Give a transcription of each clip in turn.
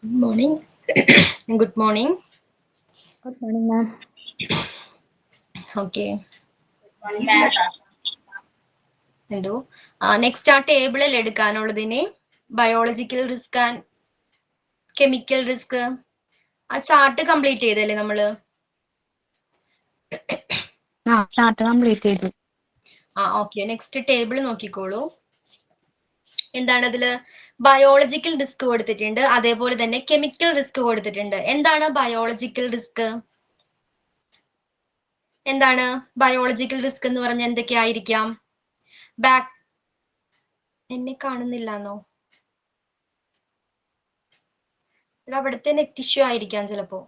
Good morning. Good morning. Good morning, ma'am. Okay. എന്തോ next ആ ടേബിളിൽ എടുക്കാനുള്ളതിനെ biological risk and chemical risk ആ ചാർട്ട് കംപ്ലീറ്റ് ചെയ്തല്ലേ നമ്മള്? ചാർട്ട് കംപ്ലീറ്റ് ചെയ്തു. ഓക്കെ. നെക്സ്റ്റ് ടേബിൾ നോക്കിക്കോളൂ. എന്താണ് അതില്? ബയോളജിക്കൽ റിസ്ക് കൊടുത്തിട്ടുണ്ട്, അതേപോലെ തന്നെ കെമിക്കൽ റിസ്ക് കൊടുത്തിട്ടുണ്ട്. എന്താണ് ബയോളജിക്കൽ റിസ്ക്? എന്താണ് ബയോളജിക്കൽ റിസ്ക് എന്ന് പറഞ്ഞാൽ എന്തൊക്കെയായിരിക്കാം? എന്നെ കാണുന്നില്ലാന്നോ? ഇത് അവിടുത്തെ നെറ്റ് ഇഷ്യൂ ആയിരിക്കാം ചിലപ്പോ.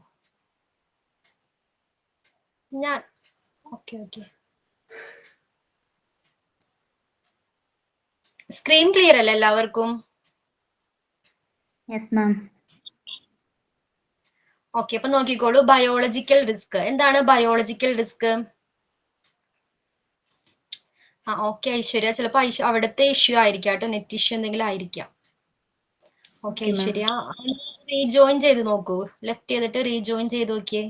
ഞാൻ ഓക്കെ. സ്ക്രീൻ ക്ലിയർ അല്ലേ എല്ലാവർക്കും? Yes, ma'am. ഓക്കെ, അപ്പൊ നോക്കിക്കോളൂ. ബയോളജിക്കൽ റിസ്ക് എന്താണ്? ബയോളജിക്കൽ റിസ്ക് ഓക്കെ ഐശ്വര്യ, ചിലപ്പോ അവിടുത്തെ ഇഷ്യൂ ആയിരിക്കാം കേട്ടോ, നെറ്റ് ഇഷ്യൂ എന്തെങ്കിലും ആയിരിക്കാം. ഓക്കെ ഐശ്വര്യ, റീജോയിൻ ചെയ്ത് നോക്കൂ. ലെഫ്റ്റ് ചെയ്തിട്ട് റീജോയിൻ ചെയ്ത് നോക്കിയേ.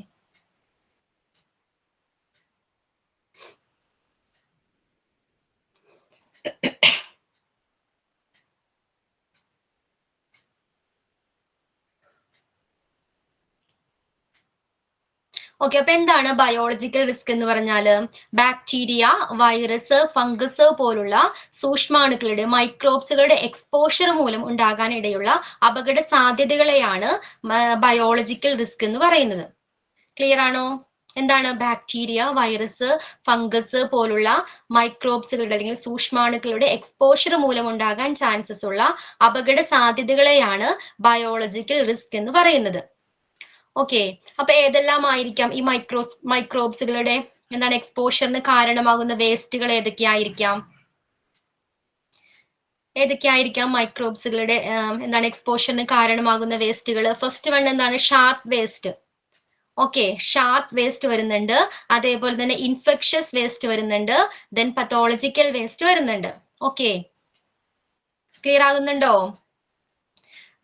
ഓക്കെ, അപ്പൊ എന്താണ് ബയോളജിക്കൽ റിസ്ക് എന്ന് പറഞ്ഞാല്? ബാക്ടീരിയ, വൈറസ്, ഫംഗസ് പോലുള്ള സൂക്ഷ്മാണുക്കളുടെ മൈക്രോബ്സുകളുടെ എക്സ്പോഷർ മൂലം ഉണ്ടാകാൻ ഇടയുള്ള അപകട സാധ്യതകളെയാണ് ബയോളജിക്കൽ റിസ്ക് എന്ന് പറയുന്നത്. ക്ലിയർ ആണോ? എന്താണ് ബാക്ടീരിയ, വൈറസ്, ഫംഗസ് പോലുള്ള മൈക്രോബ്സുകളുടെ അല്ലെങ്കിൽ സൂക്ഷ്മാണുക്കളുടെ എക്സ്പോഷർ മൂലം ഉണ്ടാകാൻ ചാൻസസ് ഉള്ള അപകട സാധ്യതകളെയാണ് ബയോളജിക്കൽ റിസ്ക് എന്ന് പറയുന്നത്. ഓക്കെ, അപ്പൊ ഏതെല്ലാം ആയിരിക്കാം ഈ മൈക്രോബ്സുകളുടെ എന്താണ് എക്സ്പോഷറിന് കാരണമാകുന്ന വേസ്റ്റുകൾ ഏതൊക്കെയായിരിക്കാം? മൈക്രോബ്സുകളുടെ എന്താണ് എക്സ്പോഷറിന് കാരണമാകുന്ന വേസ്റ്റുകൾ? ഫസ്റ്റ് വൺ എന്താണ്? Sharp waste. Okay, sharp waste വരുന്നുണ്ട്, അതേപോലെ തന്നെ ഇൻഫെക്ഷസ് വേസ്റ്റ് വരുന്നുണ്ട്, ദെൻ പത്തോളജിക്കൽ വേസ്റ്റ് വരുന്നുണ്ട്. ഓക്കെ, ക്ലിയർ ആകുന്നുണ്ടോ?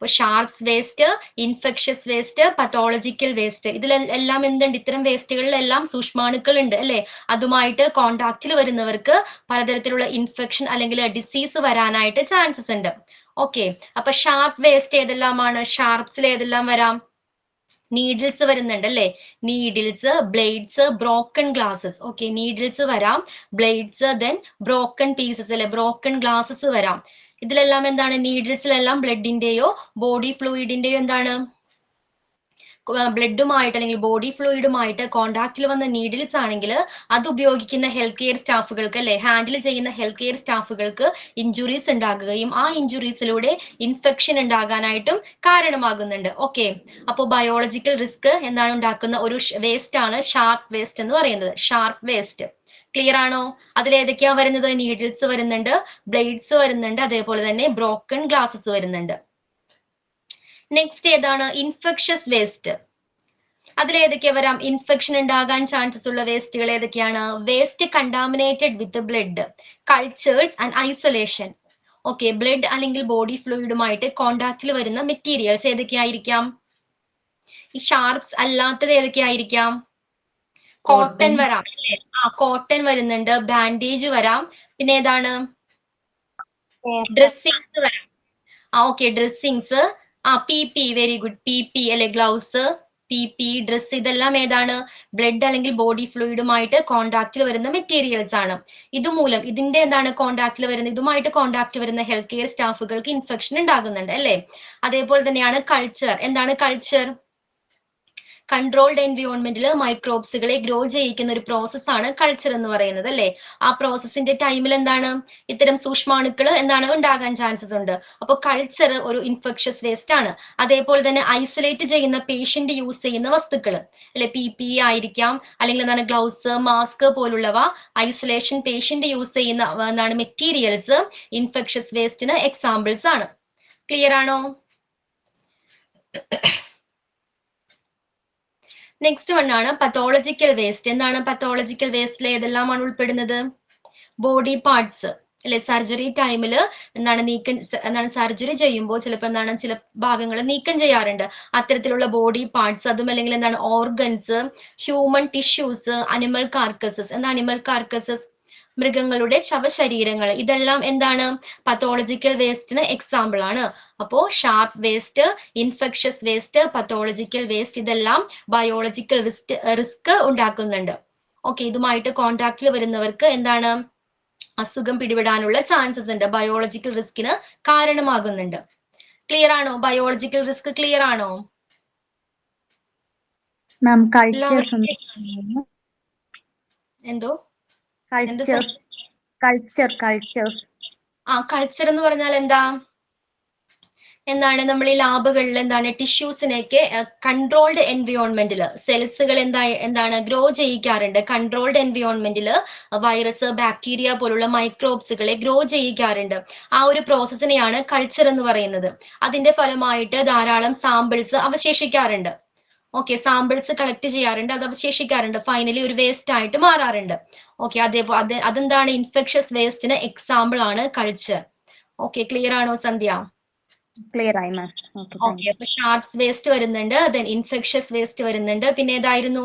അപ്പോൾ sharps waste, infectious waste, pathological waste, ഇതിലെല്ലാം എന്തുണ്ട്? ഇത്തരം വേസ്റ്റുകളിലെല്ലാം സൂക്ഷ്മാണുക്കൾ ഉണ്ട് അല്ലെ? അതുമായിട്ട് കോണ്ടാക്റ്റിൽ വരുന്നവർക്ക് പലതരത്തിലുള്ള ഇൻഫെക്ഷൻ അല്ലെങ്കിൽ ഡിസീസ് വരാനായിട്ട് ചാൻസസ് ഉണ്ട്. ഓക്കെ, അപ്പൊ ഷാർപ്പ് വേസ്റ്റ് ഏതെല്ലാമാണ്? ഷാർപ്സിൽ ഏതെല്ലാം വരാം? നീഡിൽസ് വരുന്നുണ്ട് അല്ലെ? Needles, blades, broken glasses. Okay, needles വരാം, ബ്ലേഡ്സ്, ദെൻ ബ്രോക്കൺ പീസസ് അല്ലെ, ബ്രോക്കൺ ഗ്ലാസസ് വരാം. ഇതിലെല്ലാം എന്താണ്? നീഡിൽസിലെല്ലാം ബ്ലഡിന്റെയോ ബോഡി ഫ്ലൂയിഡിന്റെയോ എന്താണ് ബ്ലഡുമായിട്ട് അല്ലെങ്കിൽ ബോഡി ഫ്ലൂയിഡുമായിട്ട് കോണ്ടാക്റ്റിൽ വന്ന നീഡിൽസ് ആണെങ്കിൽ അത് ഉപയോഗിക്കുന്ന ഹെൽത്ത് കെയർ സ്റ്റാഫുകൾക്ക് അല്ലെ, ഹാൻഡിൽ ചെയ്യുന്ന ഹെൽത്ത് കെയർ സ്റ്റാഫുകൾക്ക് ഇഞ്ചുറീസ് ഉണ്ടാകുകയും ആ ഇഞ്ചുറീസിലൂടെ ഇൻഫെക്ഷൻ ഉണ്ടാകാനായിട്ടും കാരണമാകുന്നുണ്ട്. ഓക്കെ, അപ്പോൾ ബയോളജിക്കൽ റിസ്ക് എന്താണ് ഉണ്ടാക്കുന്ന ഒരു വേസ്റ്റ് ആണ് ഷാർപ്പ് വേസ്റ്റ് എന്ന് പറയുന്നത്. ഷാർപ്പ് വേസ്റ്റ് ക്ലിയർ ആണോ? അതിലേതൊക്കെയാ വരുന്നത്? നീഡിൽസ് വരുന്നുണ്ട്, ബ്ലേഡ്സ് വരുന്നുണ്ട്, അതേപോലെ തന്നെ ബ്രോക്കൺ ഗ്ലാസസ് വരുന്നുണ്ട്. നെക്സ്റ്റ് ഏതാണ്? Infectious waste. അതിലേതൊക്കെ വരാം? ഇൻഫെക്ഷൻ ഉണ്ടാകാൻ ചാൻസസ് ഉള്ള വേസ്റ്റുകൾ ഏതൊക്കെയാണ്? Waste contaminated with blood, cultures and isolation. Okay, blood അല്ലെങ്കിൽ ബോഡി ഫ്ലൂയിഡുമായിട്ട് കോണ്ടാക്റ്റിൽ വരുന്ന മെറ്റീരിയൽസ് ഏതൊക്കെയായിരിക്കാം? ഈ ഷാർപ്സ് അല്ലാത്തത് ഏതൊക്കെയായിരിക്കാം? കോട്ടൺ വരാം അല്ലേ? കോട്ടൺ വരുന്നുണ്ട്, ബാൻഡേജ് വരാം, പിന്നെ ഏതാണ്? ഡ്രസ്സിങ്സ് വരാം. Okay, dressings, P very good, P അല്ലെ, ഗ്ലൗസ്, പി ഡ്രസ്, ഇതെല്ലാം ഏതാണ്? ബ്ലഡ് അല്ലെങ്കിൽ ബോഡി ഫ്ലൂയിഡുമായിട്ട് കോണ്ടാക്റ്റിൽ വരുന്ന മെറ്റീരിയൽസ് ആണ്. ഇതുമൂലം ഇതിന്റെ എന്താണ് കോണ്ടാക്റ്റിൽ വരുന്ന, ഇതുമായിട്ട് കോണ്ടാക്ട് വരുന്ന ഹെൽത്ത് കെയർ സ്റ്റാഫുകൾക്ക് ഇൻഫെക്ഷൻ ഉണ്ടാകുന്നുണ്ട് അല്ലെ? അതേപോലെ തന്നെയാണ് കൾച്ചർ. എന്താണ് കൾച്ചർ? കൺട്രോൾഡ് എൻവയോൺമെന്റിൽ മൈക്രോബ്സുകളെ ഗ്രോ ചെയ്യിക്കുന്ന ഒരു പ്രോസസ്സാണ് കൾച്ചർ എന്ന് പറയുന്നത് അല്ലെ? ആ പ്രോസസ്സിന്റെ ടൈമിൽ എന്താണ്? ഇത്തരം സൂക്ഷ്മാണുക്കൾ എന്താണ് ഉണ്ടാകാൻ ചാൻസസ് ഉണ്ട്. അപ്പോൾ കൾച്ചർ ഒരു ഇൻഫെക്ഷസ് വേസ്റ്റ് ആണ്. അതേപോലെ തന്നെ ഐസൊലേറ്റ് ചെയ്യുന്ന പേഷ്യന്റ് യൂസ് ചെയ്യുന്ന വസ്തുക്കൾ അല്ലെ, പി ആയിരിക്കാം, അല്ലെങ്കിൽ എന്താണ് ഗ്ലൗസ്, മാസ്ക് പോലുള്ളവ ഐസൊലേഷൻ പേഷ്യന്റ് യൂസ് ചെയ്യുന്ന എന്താണ് മെറ്റീരിയൽസ് ഇൻഫെക്ഷസ് വേസ്റ്റിന് എക്സാമ്പിൾസ് ആണ്. ക്ലിയർ ആണോ? നെക്സ്റ്റ് വൺ ആണ് പത്തോളജിക്കൽ വേസ്റ്റ്. എന്താണ് പത്തോളജിക്കൽ വേസ്റ്റിൽ ഏതെല്ലാമാണ് ഉൾപ്പെടുന്നത്? ബോഡി പാർട്സ്, അല്ലെ? സർജറി ടൈമിൽ എന്താണ് സർജറി ചെയ്യുമ്പോൾ ചിലപ്പോൾ എന്താണ് ചില ഭാഗങ്ങൾ നീക്കം ചെയ്യാറുണ്ട്. അത്തരത്തിലുള്ള ബോഡി പാർട്സ്, അതും അല്ലെങ്കിൽ എന്താണ് ഓർഗൻസ്, ഹ്യൂമൻ ടിഷ്യൂസ്, അനിമൽ കാർക്കസസ്. എന്താ അനിമൽ കാർക്കസസ്? മൃഗങ്ങളുടെ ശവശരീരങ്ങൾ. ഇതെല്ലാം എന്താണ് പത്തോളജിക്കൽ വേസ്റ്റിന് എക്സാമ്പിൾ ആണ്. അപ്പോ sharp waste, infectious waste, pathological waste ഇതെല്ലാം ബയോളജിക്കൽ റിസ്ക് ഉണ്ടാക്കുന്നുണ്ട്. ഓക്കെ, ഇതുമായിട്ട് കോണ്ടാക്റ്റിൽ വരുന്നവർക്ക് എന്താണ് അസുഖം പിടിപെടാനുള്ള ചാൻസസ് ഉണ്ട്, ബയോളജിക്കൽ റിസ്കിന് കാരണമാകുന്നുണ്ട്. ക്ലിയർ ആണോ? ബയോളജിക്കൽ റിസ്ക് ക്ലിയർ ആണോ? മാം എല്ലാവർക്കും എന്തോ കൾച്ചർ എന്ന് പറഞ്ഞാൽ എന്താ? എന്താണ് നമ്മൾ ഈ ലാബുകളിൽ എന്താണ് ടിഷ്യൂസിനെയൊക്കെ കൺട്രോൾഡ് എൻവയോൺമെന്റിൽ സെൽസുകൾ എന്താണ് ഗ്രോ ചെയ്യിക്കാറുണ്ട്. കൺട്രോൾഡ് എൻവയോൺമെന്റിൽ വൈറസ്, ബാക്ടീരിയ പോലുള്ള മൈക്രോബ്സുകളെ ഗ്രോ ചെയ്യിക്കാറുണ്ട്. ആ ഒരു പ്രോസസ്സിനെയാണ് കൾച്ചർ എന്ന് പറയുന്നത്. അതിന്റെ ഫലമായിട്ട് ധാരാളം സാമ്പിൾസ് അവശേഷിക്കാറുണ്ട്. ഓക്കെ, സാമ്പിൾസ് കളക്ട് ചെയ്യാറുണ്ട്, അത് അവശേഷിക്കാറുണ്ട്, ഫൈനലി ഒരു വേസ്റ്റ് ആയിട്ട് മാറാറുണ്ട്. ഓക്കെ, അതേപോലെ അതെന്താണ് ഇൻഫെക്ഷസ് വേസ്റ്റിന് എക്സാമ്പിൾ ആണ് കൾച്ചർ. ഓക്കെ, ക്ലിയർ ആണോ സന്ധ്യ? ക്ലിയർ ആയി മാം. ഓക്കെ, അപ്പൊ ഷാർപ്സ് വേസ്റ്റ് വരുന്നുണ്ട്, ദെൻ ഇൻഫെക്ഷസ് വേസ്റ്റ് വരുന്നുണ്ട്, പിന്നെ ഏതായിരുന്നു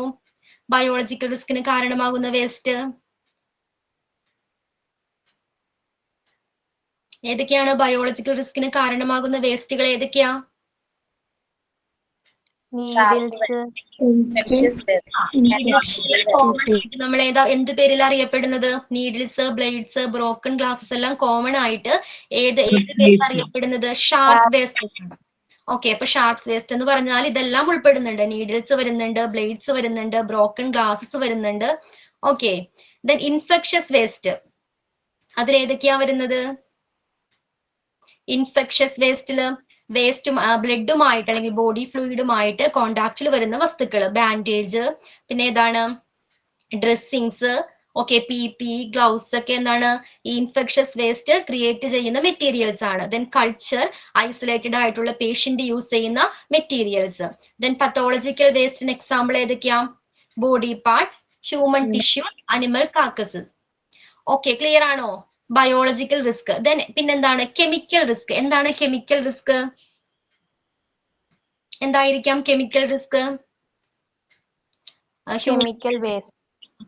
ബയോളജിക്കൽ റിസ്കിന് കാരണമാകുന്ന വേസ്റ്റ്? ഏതൊക്കെയാണ് ബയോളജിക്കൽ റിസ്കിന് കാരണമാകുന്ന വേസ്റ്റുകൾ? ഏതൊക്കെയാ? നമ്മൾ എന്ത് പേരിൽ അറിയപ്പെടുന്നത്? നീഡിൽസ്, ബ്ലേഡ്സ്, ബ്രോക്കൺ ഗ്ലാസസ് എല്ലാം കോമൺ ആയിട്ട് ഏത് പേരിൽ അറിയപ്പെടുന്നത്? Sharp waste. ഓക്കെ, അപ്പൊ ഷാർപ്സ് വേസ്റ്റ് എന്ന് പറഞ്ഞാൽ ഇതെല്ലാം ഉൾപ്പെടുന്നുണ്ട്. നീഡിൽസ് വരുന്നുണ്ട്, ബ്ലേഡ്സ് വരുന്നുണ്ട്, ബ്രോക്കൺ ഗ്ലാസസ് വരുന്നുണ്ട്. ഓക്കെ, ദെൻ ഇൻഫെക്ഷസ് വേസ്റ്റ്, അതിലേതൊക്കെയാ വരുന്നത്? ഇൻഫെക്ഷസ് വേസ്റ്റില് വേസ്റ്റും ബ്ലഡുമായിട്ട് അല്ലെങ്കിൽ ബോഡി ഫ്ലൂയിഡുമായിട്ട് കോണ്ടാക്റ്റിൽ വരുന്ന വസ്തുക്കൾ, ബാൻഡേജ്, പിന്നെ ഏതാണ് ഡ്രസ്സിങ്സ്, ഓക്കെ, പി ഗ്ലൗസ് ഒക്കെ എന്താണ് ഈ ഇൻഫെക്ഷസ് വേസ്റ്റ് ക്രിയേറ്റ് ചെയ്യുന്ന മെറ്റീരിയൽസ് ആണ്. ദെൻ കൾച്ചർ, ഐസൊലേറ്റഡ് ആയിട്ടുള്ള പേഷ്യന്റ് യൂസ് ചെയ്യുന്ന മെറ്റീരിയൽസ്. ദെൻ പത്തോളജിക്കൽ വേസ്റ്റിന് എക്സാമ്പിൾ ഏതൊക്കെയാ? Body parts, human tissue, animal carcasses. Okay, clear ആണോ? Biological risk. ദെൻ പിന്നെന്താണ് കെമിക്കൽ റിസ്ക്? എന്താണ് കെമിക്കൽ റിസ്ക്? എന്തായിരിക്കാം കെമിക്കൽ റിസ്ക്? കെമിക്കൽ വേസ്റ്റ്,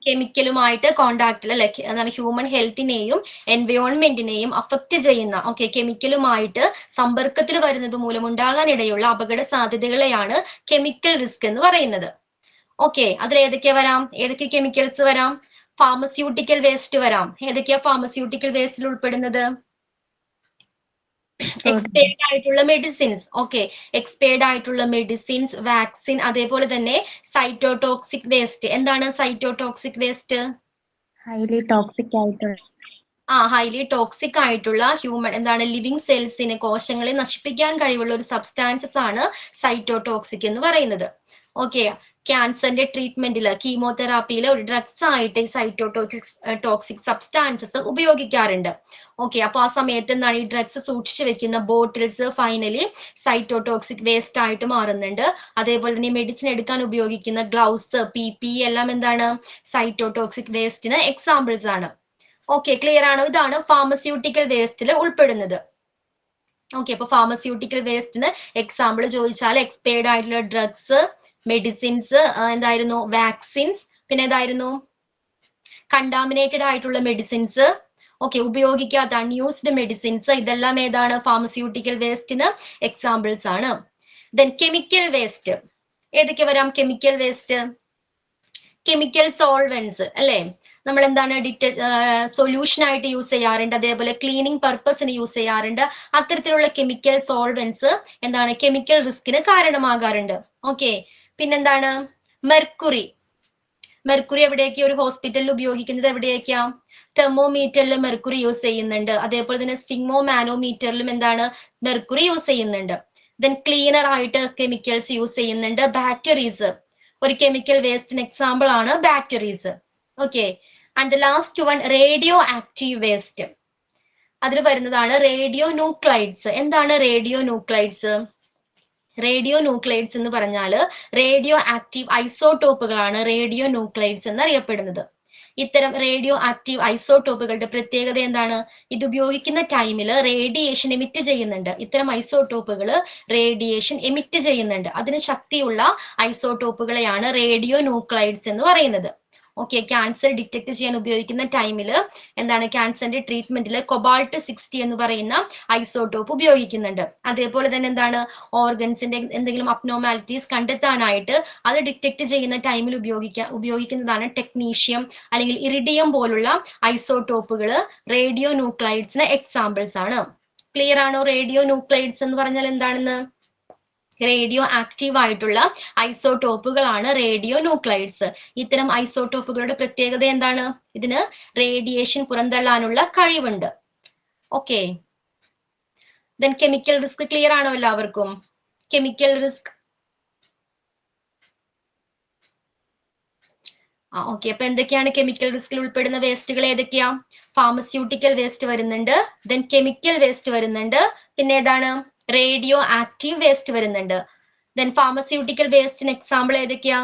കെമിക്കലുമായിട്ട് കോണ്ടാക്റ്റിൽ അല്ലെ, എന്താണ് ഹ്യൂമൻ ഹെൽത്തിനെയും എൻവയോൺമെന്റിനെയും അഫക്റ്റ് ചെയ്യുന്ന, ഓക്കെ, കെമിക്കലുമായിട്ട് സമ്പർക്കത്തിൽ വരുന്നത് മൂലം ഉണ്ടാകാനിടയുള്ള അപകട സാധ്യതകളെയാണ് കെമിക്കൽ റിസ്ക് എന്ന് പറയുന്നത്. ഓക്കെ, അതിൽ ഏതൊക്കെ വരാം? ഏതൊക്കെ കെമിക്കൽസ് വരാം? ഫാർമസ്യൂട്ടിക്കൽ വേസ്റ്റ് വരാം. ഏതൊക്കെയാ ഫാർമസ്യൂട്ടിക്കൽ വേസ്റ്റിൽ ഉൾപ്പെടുന്നത്? എക്സ്പയർഡ് ആയിട്ടുള്ള മെഡിസിൻസ്. ഓക്കെ, എക്സ്പയർഡ് ആയിട്ടുള്ള മെഡിസിൻസ്, വാക്സിൻ, അതേപോലെ തന്നെ സൈറ്റോടോക്സിക് വേസ്റ്റ്. എന്താണ് സൈറ്റോടോക്സിക് വേസ്റ്റ്? ഹൈലി ടോക്സിക് ആയിട്ടുള്ള ഹൈലി ടോക്സിക് ആയിട്ടുള്ള ഹ്യൂമൻ എന്താണ് ലിവിങ് സെൽസിനെ, കോശങ്ങളെ നശിപ്പിക്കാൻ കഴിവുള്ള ഒരു സബ്സ്റ്റാൻസസ് ആണ് സൈറ്റോടോക്സിക് എന്ന് പറയുന്നത്. ഓക്കെ, ക്യാൻസറിന്റെ ട്രീറ്റ്മെന്റിൽ, കീമോതെറാപ്പിയിൽ ഒരു ഡ്രഗ്സ് ആയിട്ട് ടോക്സിക് സബ്സ്റ്റാൻസസ് ഉപയോഗിക്കാറുണ്ട്. ഓക്കെ, അപ്പൊ ആ സമയത്ത് എന്താണ് ഈ ഡ്രഗ്സ് സൂക്ഷിച്ചു വെക്കുന്ന ബോട്ടിൽസ് ഫൈനലി സൈറ്റോടോക്സിക് വേസ്റ്റ് ആയിട്ട് മാറുന്നുണ്ട്. അതേപോലെ തന്നെ മെഡിസിൻ എടുക്കാൻ ഉപയോഗിക്കുന്ന ഗ്ലൗസ്, പി എല്ലാം എന്താണ് സൈറ്റോടോക്സിക് വേസ്റ്റിന് എക്സാമ്പിൾസ് ആണ്. ഓക്കെ, ക്ലിയർ ആണോ? ഇതാണ് ഫാർമസ്യൂട്ടിക്കൽ വേസ്റ്റിൽ ഉൾപ്പെടുന്നത്. ഓക്കെ, അപ്പൊ ഫാർമസ്യൂട്ടിക്കൽ വേസ്റ്റിന് എക്സാമ്പിൾ ചോദിച്ചാൽ എക്സ്പയർഡ് ആയിട്ടുള്ള ഡ്രഗ്സ്, മെഡിസിൻസ്, എന്തായിരുന്നു വാക്സിൻസ്, പിന്നെ ഏതായിരുന്നു കണ്ടാമിനേറ്റഡ് ആയിട്ടുള്ള മെഡിസിൻസ്, ഓക്കെ, ഉപയോഗിക്കാത്ത അൺയൂസ്ഡ് മെഡിസിൻസ്, ഇതെല്ലാം ഏതാണ് ഫാർമസ്യൂട്ടിക്കൽ വേസ്റ്റിന് എക്സാമ്പിൾസ് ആണ്. ദെൻ കെമിക്കൽ വേസ്റ്റ്, ഏതൊക്കെ വരാം? കെമിക്കൽ വേസ്റ്റ്, കെമിക്കൽ സോൾവെന്റ്സ് അല്ലെ, നമ്മൾ എന്താണ് സൊല്യൂഷൻ ആയിട്ട് യൂസ് ചെയ്യാറുണ്ട്, അതേപോലെ ക്ലീനിങ് പർപ്പസിന് യൂസ് ചെയ്യാറുണ്ട്. അത്തരത്തിലുള്ള കെമിക്കൽ സോൾവെന്റ്സ് എന്താണ് കെമിക്കൽ റിസ്കിന് കാരണമാകാറുണ്ട്. ഓക്കെ, പിന്നെന്താണ് മെർക്കുറി. മെർക്കുറി എവിടെയൊക്കെ ഒരു ഹോസ്പിറ്റലിൽ ഉപയോഗിക്കുന്നത്? എവിടെയൊക്കെയാ? തെർമോമീറ്ററിൽ മെർക്കുറി യൂസ് ചെയ്യുന്നുണ്ട്, അതേപോലെ തന്നെ സ്ഫിഗ്മോ മാനോമീറ്ററിലും എന്താണ് മെർക്കുറി യൂസ് ചെയ്യുന്നുണ്ട്. ദെൻ ക്ലീനർ ആയിട്ട് കെമിക്കൽസ് യൂസ് ചെയ്യുന്നുണ്ട്. ബാറ്ററീസ് ഒരു കെമിക്കൽ വേസ്റ്റിന് എക്സാമ്പിൾ ആണ് batteries. Okay, and the last one radio active waste. അതിൽ വരുന്നതാണ് റേഡിയോ ന്യൂക്ലൈഡ്സ്. എന്താണ് റേഡിയോ ന്യൂക്ലൈഡ്സ്? റേഡിയോ ന്യൂക്ലൈഡ്സ് എന്ന് പറഞ്ഞാൽ റേഡിയോ ആക്റ്റീവ് ഐസോട്ടോപ്പുകളാണ് റേഡിയോ ന്യൂക്ലൈഡ്സ് എന്ന് അറിയപ്പെടുന്നത്. ഇത്തരം റേഡിയോ ആക്റ്റീവ് ഐസോടോപ്പുകളുടെ പ്രത്യേകത എന്താണ്? ഇത് ഉപയോഗിക്കുന്ന ടൈമിൽ റേഡിയേഷൻ എമിറ്റ് ചെയ്യുന്നുണ്ട്. ഇത്തരം ഐസോടോപ്പുകൾ റേഡിയേഷൻ എമിറ്റ് ചെയ്യുന്നുണ്ട്. അതിന് ശക്തിയുള്ള ഐസോടോപ്പുകളെയാണ് റേഡിയോ ന്യൂക്ലൈഡ്സ് എന്ന് പറയുന്നത്. ഓക്കെ, ക്യാൻസർ ഡിറ്റക്ട് ചെയ്യാൻ ഉപയോഗിക്കുന്ന ടൈമിൽ എന്താണ് ക്യാൻസറിന്റെ ട്രീറ്റ്മെന്റിൽ കൊബാൾട്ട് 60 എന്ന് പറയുന്ന ഐസോടോപ്പ് ഉപയോഗിക്കുന്നുണ്ട്. അതേപോലെ തന്നെ എന്താണ് ഓർഗൻസിന്റെ എന്തെങ്കിലും അബ്നോർമാലിറ്റീസ് കണ്ടെത്താനായിട്ട് അത് ഡിറ്റക്ട് ചെയ്യുന്ന ടൈമിൽ ഉപയോഗിക്കുന്നതാണ് ടെക്നീഷ്യം അല്ലെങ്കിൽ ഇറിഡിയം പോലുള്ള ഐസോടോപ്പുകൾ റേഡിയോ ന്യൂക്ലൈഡ്സിന് എക്സാമ്പിൾസ് ആണ്. ക്ലിയർ ആണോ? റേഡിയോ ന്യൂക്ലൈഡ്സ് എന്ന് പറഞ്ഞാൽ എന്താണെന്ന്? റേഡിയോ ആക്റ്റീവ് ആയിട്ടുള്ള ഐസോടോപ്പുകളാണ് റേഡിയോ ന്യൂക്ലൈഡ്സ്. ഇത്തരം ഐസോടോപ്പുകളുടെ പ്രത്യേകത എന്താണ്? ഇതിന് റേഡിയേഷൻ പുറന്തള്ളാനുള്ള കഴിവുണ്ട്. Okay, then chemical risk clear ആണോ എല്ലാവർക്കും? കെമിക്കൽ റിസ്ക് ഓക്കെ, അപ്പൊ എന്തൊക്കെയാണ് കെമിക്കൽ റിസ്കിൽ ഉൾപ്പെടുന്ന വേസ്റ്റുകൾ? ഏതൊക്കെയാ? ഫാർമസ്യൂട്ടിക്കൽ വേസ്റ്റ് വരുന്നുണ്ട്, ദെൻ കെമിക്കൽ വേസ്റ്റ് വരുന്നുണ്ട്, പിന്നെ ഏതാണ് റേഡിയോ ആക്റ്റീവ് വേസ്റ്റ് വരുന്നുണ്ട്. ദെൻ ഫാർമസ്യൂട്ടിക്കൽ വേസ്റ്റിന് എക്സാമ്പിൾ ഏതൊക്കെയാ?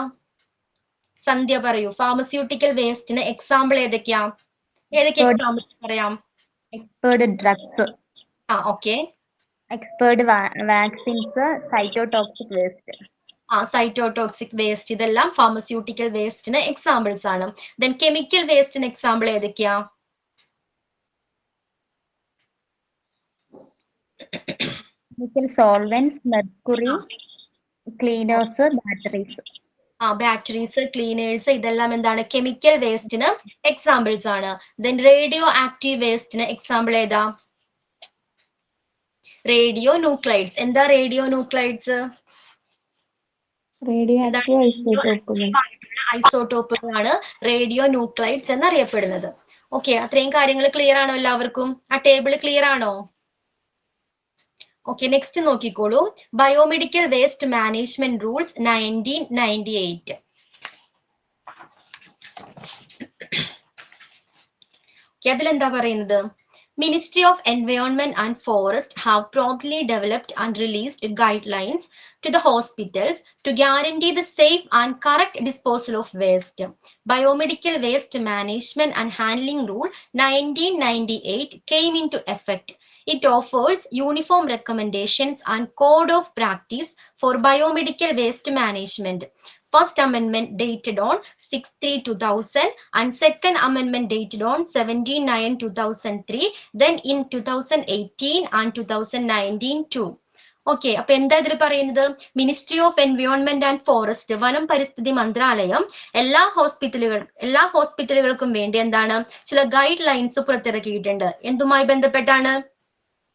സന്ധ്യ പറയൂ. ഫാർമസ്യൂട്ടിക്കൽ വേസ്റ്റിന് എക്സാമ്പിൾ ഏതൊക്കെയാ? ഏതൊക്കെ എക്സാമ്പിൾ പറയാം? Expired drugs, okay, expired vaccines, cytotoxic waste. Cytotoxic waste ഇതെല്ലാം ഫാർമസ്യൂട്ടിക്കൽ വേസ്റ്റിന് എക്സാമ്പിൾസ് ആണ്. ദെൻ കെമിക്കൽ വേസ്റ്റിന് എക്സാമ്പിൾ ഏതൊക്കെയാ? Chemical solvents, mercury, cleaners, batteries. Batteries, cleaners ഇതെല്ലാം എന്താണ് കെമിക്കൽ വേസ്റ്റിന് എക്സാമ്പിൾസ് ആണ്. ദെൻ റേഡിയോ ആക്റ്റീവ് വേസ്റ്റിന് എക്സാമ്പിൾ ഏതാ? Radionuclides. എന്താ റേഡിയോ ന്യൂക്ലൈഡ്സ്? ഐസോടോപ്പുകളാണ് റേഡിയോ ന്യൂക്ലൈഡ്സ് എന്നറിയപ്പെടുന്നത്. ഓക്കെ, അത്രയും കാര്യങ്ങൾ ക്ലിയർ ആണോ എല്ലാവർക്കും? ആ ടേബിൾ ക്ലിയർ ആണോ? ഓക്കെ, നെക്സ്റ്റ് നോക്കിക്കോളൂ. Biomedical waste management rules 1998. അതിലെന്താ പറയുന്നത്? Ministry of Environment and Forest have promptly developed and released guidelines to the hospitals to guarantee the safe and correct disposal of waste. Biomedical Waste Management and Handling Rule 1998 came into effect. It offers uniform recommendations and code of practice for biomedical waste management. First Amendment dated on 6/3/2000 and Second Amendment dated on 17/9/2003, then in 2018 and 2019 too. Okay, അപ്പൊ എന്താ ഇതിൽ പറയുന്നത്? Ministry of environment and forest, വനം പരിസ്ഥിതി മന്ത്രാലയം എല്ലാ ഹോസ്പിറ്റലുകൾക്കും വേണ്ടി എന്താണ് ചില ഗൈഡ് ലൈൻസ് പുറത്തിറക്കിയിട്ടുണ്ട്. എന്തുമായി ബന്ധപ്പെട്ടാണ്?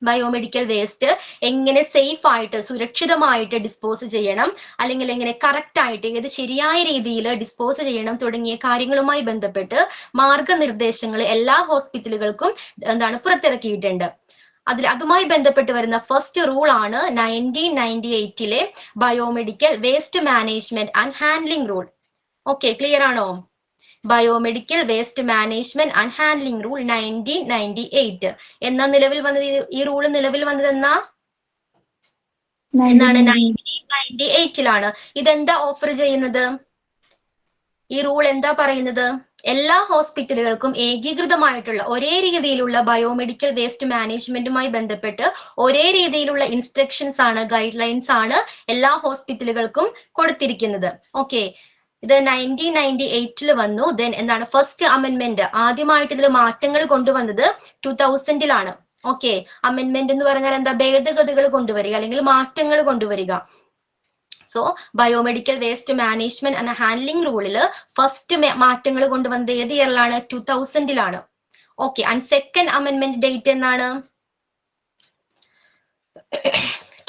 ബയോമെഡിക്കൽ വേസ്റ്റ് എങ്ങനെ സേഫ് ആയിട്ട് സുരക്ഷിതമായിട്ട് ഡിസ്പോസ് ചെയ്യണം, അല്ലെങ്കിൽ എങ്ങനെ കറക്റ്റ് ആയിട്ട് ഏത് ശരിയായ രീതിയിൽ ഡിസ്പോസ് ചെയ്യണം തുടങ്ങിയ കാര്യങ്ങളുമായി ബന്ധപ്പെട്ട് മാർഗനിർദ്ദേശങ്ങൾ എല്ലാ ഹോസ്പിറ്റലുകൾക്കും എന്താണ് പുറത്തിറക്കിയിട്ടുണ്ട്. അതുമായി ബന്ധപ്പെട്ട് വരുന്ന ഫസ്റ്റ് റൂൾ ആണ് 1998 biomedical waste management and handling rule. Okay, clear ആണോ? Biomedical waste management and handling rule 1998 എന്നാ നിലവിൽ വന്നത്? ഈ റൂള് നിലവിൽ വന്നത് എന്നാണ് 1998. ഇതെന്താ ഓഫർ ചെയ്യുന്നത്? ഈ റൂൾ എന്താ പറയുന്നത്? എല്ലാ ഹോസ്പിറ്റലുകൾക്കും ഏകീകൃതമായിട്ടുള്ള ഒരേ രീതിയിലുള്ള ബയോമെഡിക്കൽ വേസ്റ്റ് മാനേജ്മെന്റുമായി ബന്ധപ്പെട്ട് ഒരേ രീതിയിലുള്ള ഇൻസ്ട്രക്ഷൻസ് ആണ്, ഗൈഡ് ലൈൻസ് ആണ് എല്ലാ ഹോസ്പിറ്റലുകൾക്കും കൊടുത്തിരിക്കുന്നത്. ഓക്കെ, ഇത് 1998 വന്നു. ദെൻ എന്താണ് ഫസ്റ്റ് അമെന്റ്മെന്റ്? ആദ്യമായിട്ട് ഇതിൽ മാറ്റങ്ങൾ കൊണ്ടുവന്നത് 2000 ഓക്കെ, അമെന്റ്മെന്റ് എന്ന് പറഞ്ഞാൽ എന്താ? ഭേദഗതികൾ കൊണ്ടുവരിക അല്ലെങ്കിൽ മാറ്റങ്ങൾ കൊണ്ടുവരിക. So biomedical waste management and handling റൂളിൽ ഫസ്റ്റ് മാറ്റങ്ങൾ കൊണ്ടുവന്നത് ഏത് ഇയറിലാണ്? 2000. Okay, and second amendment date എന്നാണ്?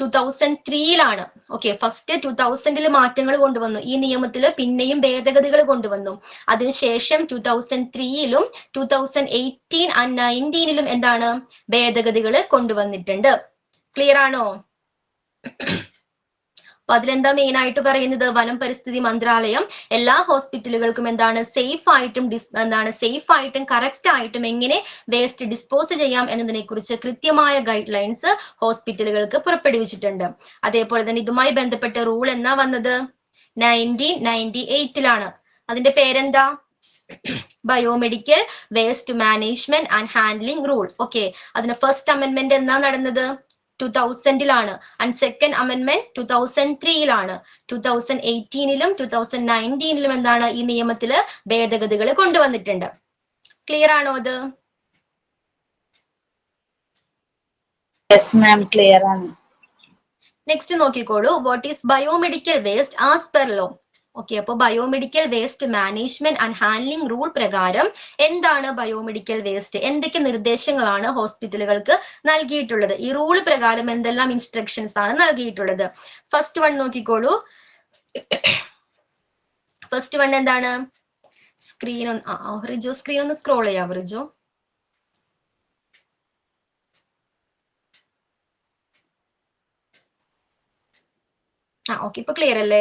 2003. ഓക്കെ, ഫസ്റ്റ് 2000 മാറ്റങ്ങൾ കൊണ്ടുവന്നു. ഈ നിയമത്തിൽ പിന്നെയും ഭേദഗതികൾ കൊണ്ടുവന്നു. അതിനുശേഷം 2003 2018 and 19 എന്താണ് ഭേദഗതികൾ കൊണ്ടുവന്നിട്ടുണ്ട്. ക്ലിയർ ആണോ? അപ്പൊ അതിലെന്താ മെയിൻ ആയിട്ട് പറയുന്നത്? വനം പരിസ്ഥിതി മന്ത്രാലയം എല്ലാ ഹോസ്പിറ്റലുകൾക്കും എന്താണ് സേഫ് ആയിട്ടും കറക്റ്റ് ആയിട്ടും എങ്ങനെ വേസ്റ്റ് ഡിസ്പോസ് ചെയ്യാം എന്നതിനെ കുറിച്ച് കൃത്യമായ ഗൈഡ് ലൈൻസ് ഹോസ്പിറ്റലുകൾക്ക് പുറപ്പെടുവിച്ചിട്ടുണ്ട്. അതേപോലെ തന്നെ ഇതുമായി ബന്ധപ്പെട്ട റൂൾ എന്നാ വന്നത്? 1998. അതിന്റെ പേരെന്താ? Biomedical waste management and handling rule. Okay, അതിന് ഫസ്റ്റ് അമെന്റ്മെന്റ് എന്നാ നടന്നത്? 2000-ലാണ്. ആൻഡ് സെക്കൻഡ് അമെന്റ്മെന്റ് 2003-ലാണ്. 2018-ലും 2019-ലും എന്താണ് ഈ നിയമത്തില് ഭേദഗതികൾ കൊണ്ടുവന്നിട്ടുണ്ട്. ക്ലിയർ ആണോ അത്? യെസ് മാം, ക്ലിയർ ആണ്. നെക്സ്റ്റ് നോക്കിക്കോളൂ. What is biomedical waste as per law? Okay, അപ്പോൾ biomedical waste management and handling rule പ്രകാരം എന്താണ് ബയോമെഡിക്കൽ വേസ്റ്റ്? എന്തൊക്കെ നിർദ്ദേശങ്ങളാണ് ഹോസ്പിറ്റലുകൾക്ക് നൽകിയിട്ടുള്ളത്? ഈ റൂൾ പ്രകാരം എന്തെല്ലാം ഇൻസ്ട്രക്ഷൻസ് ആണ് നൽകിയിട്ടുള്ളത്? ഫസ്റ്റ് വൺ നോക്കിക്കോളൂ. ഫസ്റ്റ് വൺ എന്താണ്? സ്ക്രീൻ റിജോ, സ്ക്രീൻ ഒന്ന് സ്ക്രോൾ ചെയ്യാം റിജോ. ഓക്കെ, ഇപ്പൊ ക്ലിയർ അല്ലേ?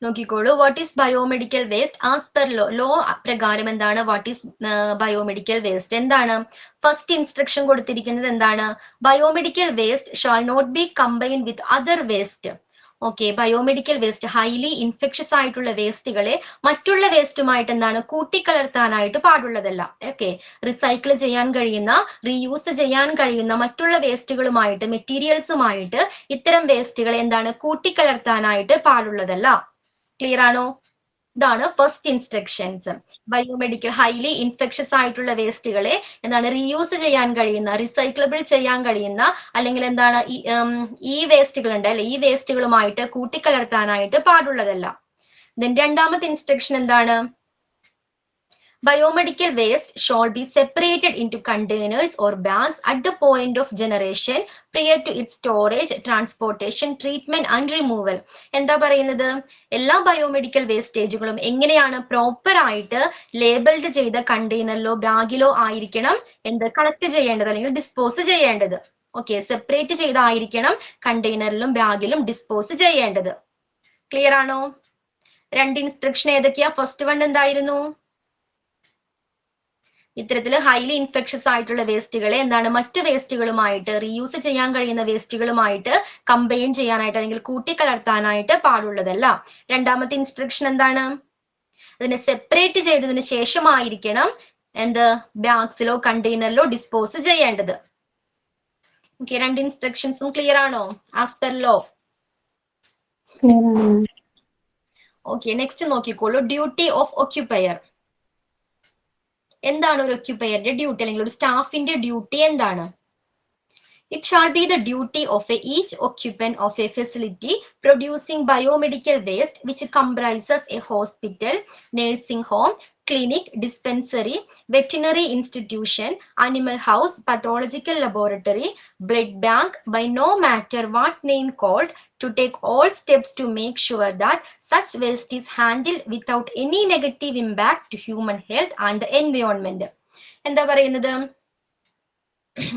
നോക്കിക്കോളൂ. What is biomedical waste as per law? Law പ്രകാരം എന്താണ് വാട്ട് ഈസ് ബയോമെഡിക്കൽ വേസ്റ്റ്? എന്താണ് ഫസ്റ്റ് ഇൻസ്ട്രക്ഷൻ കൊടുത്തിരിക്കുന്നത്? എന്താണ്? Biomedical waste shall not be combined with other waste. Okay, biomedical waste highly infectious ആയിട്ടുള്ള വേസ്റ്റുകളെ മറ്റുള്ള വേസ്റ്റുമായിട്ട് എന്താണ് കൂട്ടിക്കലർത്താനായിട്ട് പാടുള്ളതല്ല. ഓക്കെ, റിസൈക്കിൾ ചെയ്യാൻ കഴിയുന്ന, റീയൂസ് ചെയ്യാൻ കഴിയുന്ന മറ്റുള്ള വേസ്റ്റുകളുമായിട്ട്, മെറ്റീരിയൽസുമായിട്ട് ഇത്തരം വേസ്റ്റുകളെ എന്താണ് കൂട്ടിക്കലർത്താനായിട്ട് പാടുള്ളതല്ല. ക്ലിയർ ആണോ? ഇതാണ് first instructions. Biomedical highly infectious ആയിട്ടുള്ള വേസ്റ്റുകളെ എന്താണ് റീയൂസ് ചെയ്യാൻ കഴിയുന്ന, റീസൈക്ലബിൾ ചെയ്യാൻ കഴിയുന്ന, അല്ലെങ്കിൽ എന്താണ് ഈ വേസ്റ്റുകൾ ഉണ്ട് അല്ലെ, ഈ വേസ്റ്റുകളുമായിട്ട് കൂട്ടിക്കലർത്താനായിട്ട് പാടുള്ളതല്ല. ദെൻ രണ്ടാമത്തെ ഇൻസ്ട്രക്ഷൻ എന്താണ്? Biomedical waste shall be separated into containers or bags at the point of generation prior to its storage, transportation, treatment and removal. എന്താ പറയുന്നത്? എല്ലാ ബയോമെഡിക്കൽ വേസ്റ്റേജുകളും എങ്ങനെയാണ് പ്രോപ്പർ ആയിട്ട് ലേബിൾഡ് ചെയ്ത കണ്ടെയ്നറിലോ ബാഗിലോ ആയിരിക്കണം എന്ത് കളക്ട് ചെയ്യേണ്ടത് അല്ലെങ്കിൽ ഡിസ്പോസ് ചെയ്യേണ്ടത്. ഓക്കെ, സെപ്പറേറ്റ് ചെയ്തായിരിക്കണം കണ്ടെയ്നറിലും ബാഗിലും ഡിസ്പോസ് ചെയ്യേണ്ടത്. ക്ലിയർ ആണോ? രണ്ട് ഇൻസ്ട്രക്ഷൻ ഏതൊക്കെയാ? ഫസ്റ്റ് വൺ എന്തായിരുന്നു? ഇത്തരത്തില് ഹൈലി ഇൻഫെക്ഷസ് ആയിട്ടുള്ള വേസ്റ്റുകളെ എന്താണ് മറ്റു വേസ്റ്റുകളുമായിട്ട്, റീയൂസ് ചെയ്യാൻ കഴിയുന്ന വേസ്റ്റുകളുമായിട്ട് കമ്പൈൻ ചെയ്യാനായിട്ട് അല്ലെങ്കിൽ കൂട്ടിക്കലർത്താനായിട്ട് പാടുള്ളതല്ല. രണ്ടാമത്തെ ഇൻസ്ട്രക്ഷൻ എന്താണ്? അതിനെ സെപ്പറേറ്റ് ചെയ്തതിന് ശേഷമായിരിക്കണം എന്ത് ബാഗ്സിലോ കണ്ടെയ്നറിലോ ഡിസ്പോസ് ചെയ്യേണ്ടത്. ഓക്കെ, രണ്ട് ഇൻസ്ട്രക്ഷൻസും ക്ലിയർ ആണോ as per law? Okay, next നോക്കിക്കോളൂ. Duty of occupier. എന്താണ് ഒരു ഒക്യുപ്പയറിന്റെ ഡ്യൂട്ടി അല്ലെങ്കിൽ ഒരു സ്റ്റാഫിന്റെ ഡ്യൂട്ടി എന്താണ്? It shall be the duty of each occupant of a facility producing biomedical waste which comprises a hospital, nursing home, clinic, dispensary, veterinary institution, animal house, pathological laboratory, blood bank, by no matter what name called, to take all steps to make sure that such waste is handled without any negative impact to human health and the environment. എന്താ പറയുന്നത്?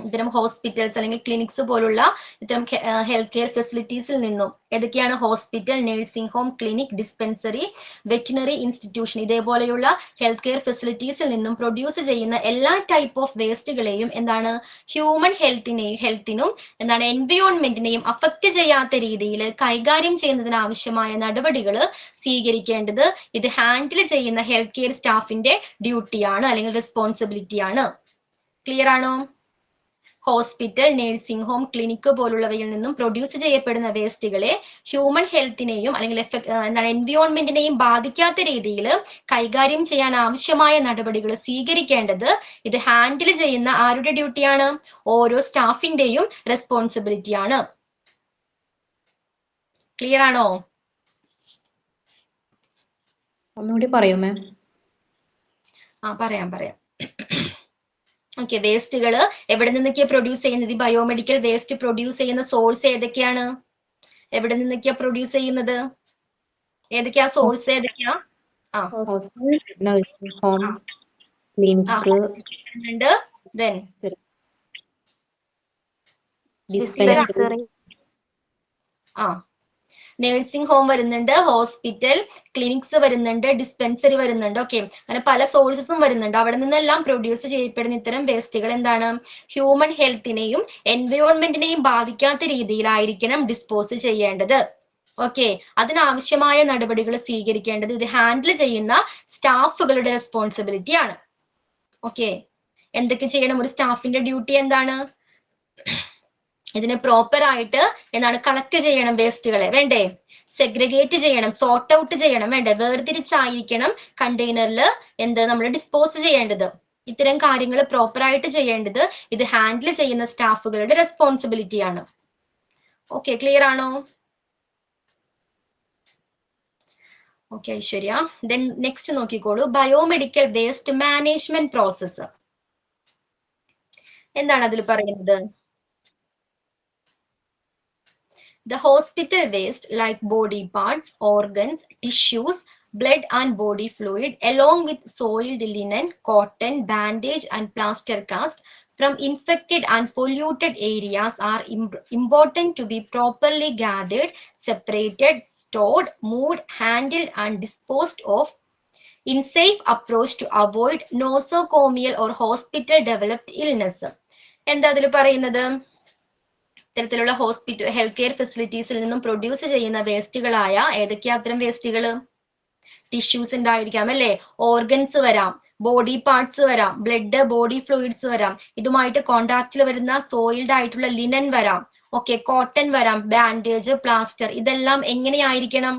ഇത്തരം hospitals അല്ലെങ്കിൽ clinics പോലുള്ള ഇത്തരം health care ഫെസിലിറ്റീസിൽ നിന്നും ഏതൊക്കെയാണ്? Hospital, nursing home, clinic, dispensary, veterinary institution, ഇതേപോലെയുള്ള health care ഫെസിലിറ്റീസിൽ നിന്നും പ്രൊഡ്യൂസ് ചെയ്യുന്ന എല്ലാ ടൈപ്പ് ഓഫ് വേസ്റ്റുകളെയും എന്താണ് ഹ്യൂമൻ ഹെൽത്തിനും എന്താണ് എൻവയോൺമെന്റിനെയും അഫക്റ്റ് ചെയ്യാത്ത രീതിയിൽ കൈകാര്യം ചെയ്യുന്നതിന് ആവശ്യമായ നടപടികൾ സ്വീകരിക്കേണ്ടത് ഇത് ഹാൻഡിൽ ചെയ്യുന്ന ഹെൽത്ത് കെയർ സ്റ്റാഫിന്റെ ഡ്യൂട്ടിയാണ് അല്ലെങ്കിൽ റെസ്പോൺസിബിലിറ്റിയാണ്. ക്ലിയർ ആണോ? ഹോസ്പിറ്റൽ, നഴ്സിംഗ് ഹോം, ക്ലിനിക്ക് പോലുള്ളവയിൽ നിന്നും പ്രൊഡ്യൂസ് ചെയ്യപ്പെടുന്ന വേസ്റ്റുകളെ ഹ്യൂമൻ ഹെൽത്തിനെയും അല്ലെങ്കിൽ എന്താണ് എൻവയോൺമെന്റിനെയും ബാധിക്കാത്ത രീതിയിൽ കൈകാര്യം ചെയ്യാൻ ആവശ്യമായ നടപടികൾ സ്വീകരിക്കേണ്ടത് ഇത് ഹാൻഡിൽ ചെയ്യുന്ന ആരുടെ ഡ്യൂട്ടിയാണ്? ഓരോ സ്റ്റാഫിന്റെയും റെസ്പോൺസിബിലിറ്റിയാണ്. ക്ലിയർ ആണോ? ഒന്നുകൂടി പറയൂ മാം. പറയാം. ഓക്കെ, വേസ്റ്റുകൾ എവിടെ നിന്നൊക്കെയാ പ്രൊഡ്യൂസ് ചെയ്യുന്നത്? ഈ ബയോമെഡിക്കൽ വേസ്റ്റ് പ്രൊഡ്യൂസ് ചെയ്യുന്ന സോഴ്സ് ഏതൊക്കെയാണ്? എവിടെ നിന്നൊക്കെയാ പ്രൊഡ്യൂസ് ചെയ്യുന്നത്? ഏതൊക്കെയാ സോഴ്സ്? ഏതൊക്കെയാ? Home, clinic, then dispensary. Nursing home വരുന്നുണ്ട്, ഹോസ്പിറ്റൽ, ക്ലിനിക്സ് വരുന്നുണ്ട്, ഡിസ്പെൻസറി വരുന്നുണ്ട്. ഓക്കെ, അങ്ങനെ പല സോഴ്സസും വരുന്നുണ്ട്. അവിടെ നിന്നെല്ലാം പ്രൊഡ്യൂസ് ചെയ്യപ്പെടുന്ന ഇത്തരം വേസ്റ്റുകൾ എന്താണ് ഹ്യൂമൻ ഹെൽത്തിനെയും എൻവയോൺമെന്റിനെയും ബാധിക്കാത്ത രീതിയിലായിരിക്കണം ഡിസ്പോസ് ചെയ്യേണ്ടത്. ഓക്കെ, അതിനാവശ്യമായ നടപടികൾ സ്വീകരിക്കേണ്ടത് ഇത് ഹാൻഡിൽ ചെയ്യുന്ന സ്റ്റാഫുകളുടെ റെസ്പോൺസിബിലിറ്റി ആണ്. ഓക്കെ, എന്തൊക്കെ ചെയ്യണം? ഒരു സ്റ്റാഫിന്റെ ഡ്യൂട്ടി എന്താണ്? ഇതിനെ പ്രോപ്പർ ആയിട്ട് എന്താണ് കളക്ട് ചെയ്യണം, വേസ്റ്റുകളെ വേണ്ടേ? സെഗ്രിഗേറ്റ് ചെയ്യണം, സോർട്ട് ഔട്ട് ചെയ്യണം വേണ്ടേ? വേർതിരിച്ചായിരിക്കണം കണ്ടെയ്നറിൽ നമ്മൾ ഡിസ്പോസ് ചെയ്യേണ്ടത്. ഇത്തരം കാര്യങ്ങൾ പ്രോപ്പർ ആയിട്ട് ചെയ്യേണ്ടത് ഇത് ഹാൻഡിൽ ചെയ്യുന്ന സ്റ്റാഫുകളുടെ റെസ്പോൺസിബിലിറ്റി ആണ്. ഓക്കെ, ക്ലിയർ ആണോ? ഓക്കെ ഐശ്വര്യ. ദെൻ നെക്സ്റ്റ് നോക്കിക്കോളൂ, ബയോമെഡിക്കൽ വേസ്റ്റ് മാനേജ്മെന്റ് പ്രോസസ്സ്. എന്താണ് അതിൽ പറയുന്നത്? The hospital waste like body parts, organs, tissues, blood and body fluid along with soiled linen, cotton, bandage and plaster cast from infected and polluted areas are important to be properly gathered, separated, stored, moved, handled and disposed of in safe approach to avoid nosocomial or hospital developed illness. എന്താ അതിൽ പറയുന്നത്? ഇത്തരത്തിലുള്ള hospital health care ഫെസിലിറ്റീസിൽ നിന്നും produce ചെയ്യുന്ന വേസ്റ്റുകളായ ഏതൊക്കെയാ അത്തരം വേസ്റ്റുകൾ? Tissues ഉണ്ടായിരിക്കാം അല്ലെ, ഓർഗൻസ് വരാം, ബോഡി പാർട്സ് വരാം, ബ്ലഡ്, ബോഡി ഫ്ലൂയിഡ്സ് വരാം, ഇതുമായിട്ട് കോണ്ടാക്റ്റിൽ വരുന്ന സോയിൽഡ് ആയിട്ടുള്ള ലിനൻ വരാം, ഓക്കെ, കോട്ടൺ വരാം, ബാൻഡേജ്, പ്ലാസ്റ്റർ, ഇതെല്ലാം എങ്ങനെയായിരിക്കണം?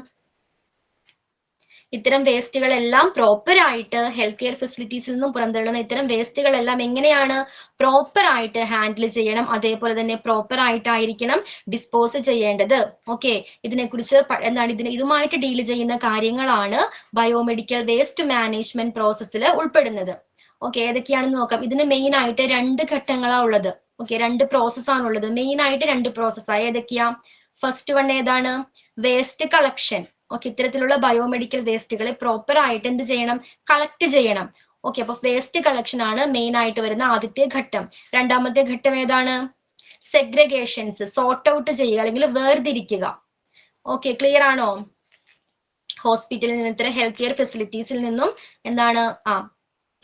ഇത്തരം വേസ്റ്റുകളെല്ലാം പ്രോപ്പർ ആയിട്ട് ഹെൽത്ത് കെയർ ഫെസിലിറ്റീസിൽ നിന്നും പുറന്തള്ളുന്ന ഇത്തരം വേസ്റ്റുകളെല്ലാം എങ്ങനെയാണ് പ്രോപ്പർ ആയിട്ട് ഹാൻഡിൽ ചെയ്യണം, അതേപോലെ തന്നെ പ്രോപ്പർ ആയിട്ടായിരിക്കണം ഡിസ്പോസ് ചെയ്യേണ്ടത്. ഓക്കെ, ഇതിനെക്കുറിച്ച് എന്താണ് ഇതുമായിട്ട് ഡീൽ ചെയ്യുന്ന കാര്യങ്ങളാണ് ബയോമെഡിക്കൽ വേസ്റ്റ് മാനേജ്മെന്റ് പ്രോസസ്സിൽ ഉൾപ്പെടുന്നത്. ഓക്കെ, ഏതൊക്കെയാണെന്ന് നോക്കാം. ഇതിന് മെയിൻ ആയിട്ട് 2 ഘട്ടങ്ങളാണ് ഉള്ളത്. ഓക്കെ, 2 പ്രോസസ്സാണ് ഉള്ളത്. മെയിൻ ആയിട്ട് 2 പ്രോസസ്സാണ്. ഏതൊക്കെയാ? ഫസ്റ്റ് വൺ ഏതാണ്? Waste collection. ഓക്കെ, ഇത്തരത്തിലുള്ള ബയോമെഡിക്കൽ വേസ്റ്റുകളെ പ്രോപ്പർ ആയിട്ട് എന്ത് ചെയ്യണം? കളക്ട് ചെയ്യണം. ഓക്കെ, അപ്പൊ വേസ്റ്റ് കളക്ഷൻ ആണ് മെയിൻ ആയിട്ട് വരുന്ന ആദ്യത്തെ ഘട്ടം. രണ്ടാമത്തെ ഘട്ടം ഏതാണ്? സെഗ്രിഗേഷൻസ്, സോർട്ട് ഔട്ട് ചെയ്യുക അല്ലെങ്കിൽ വേർതിരിക്കുക. ഓക്കെ, ക്ലിയർ ആണോ? ഹോസ്പിറ്റലിൽ നിന്ന് ഇത്തരം ഹെൽത്ത് കെയർ ഫെസിലിറ്റീസിൽ നിന്നും എന്താണ്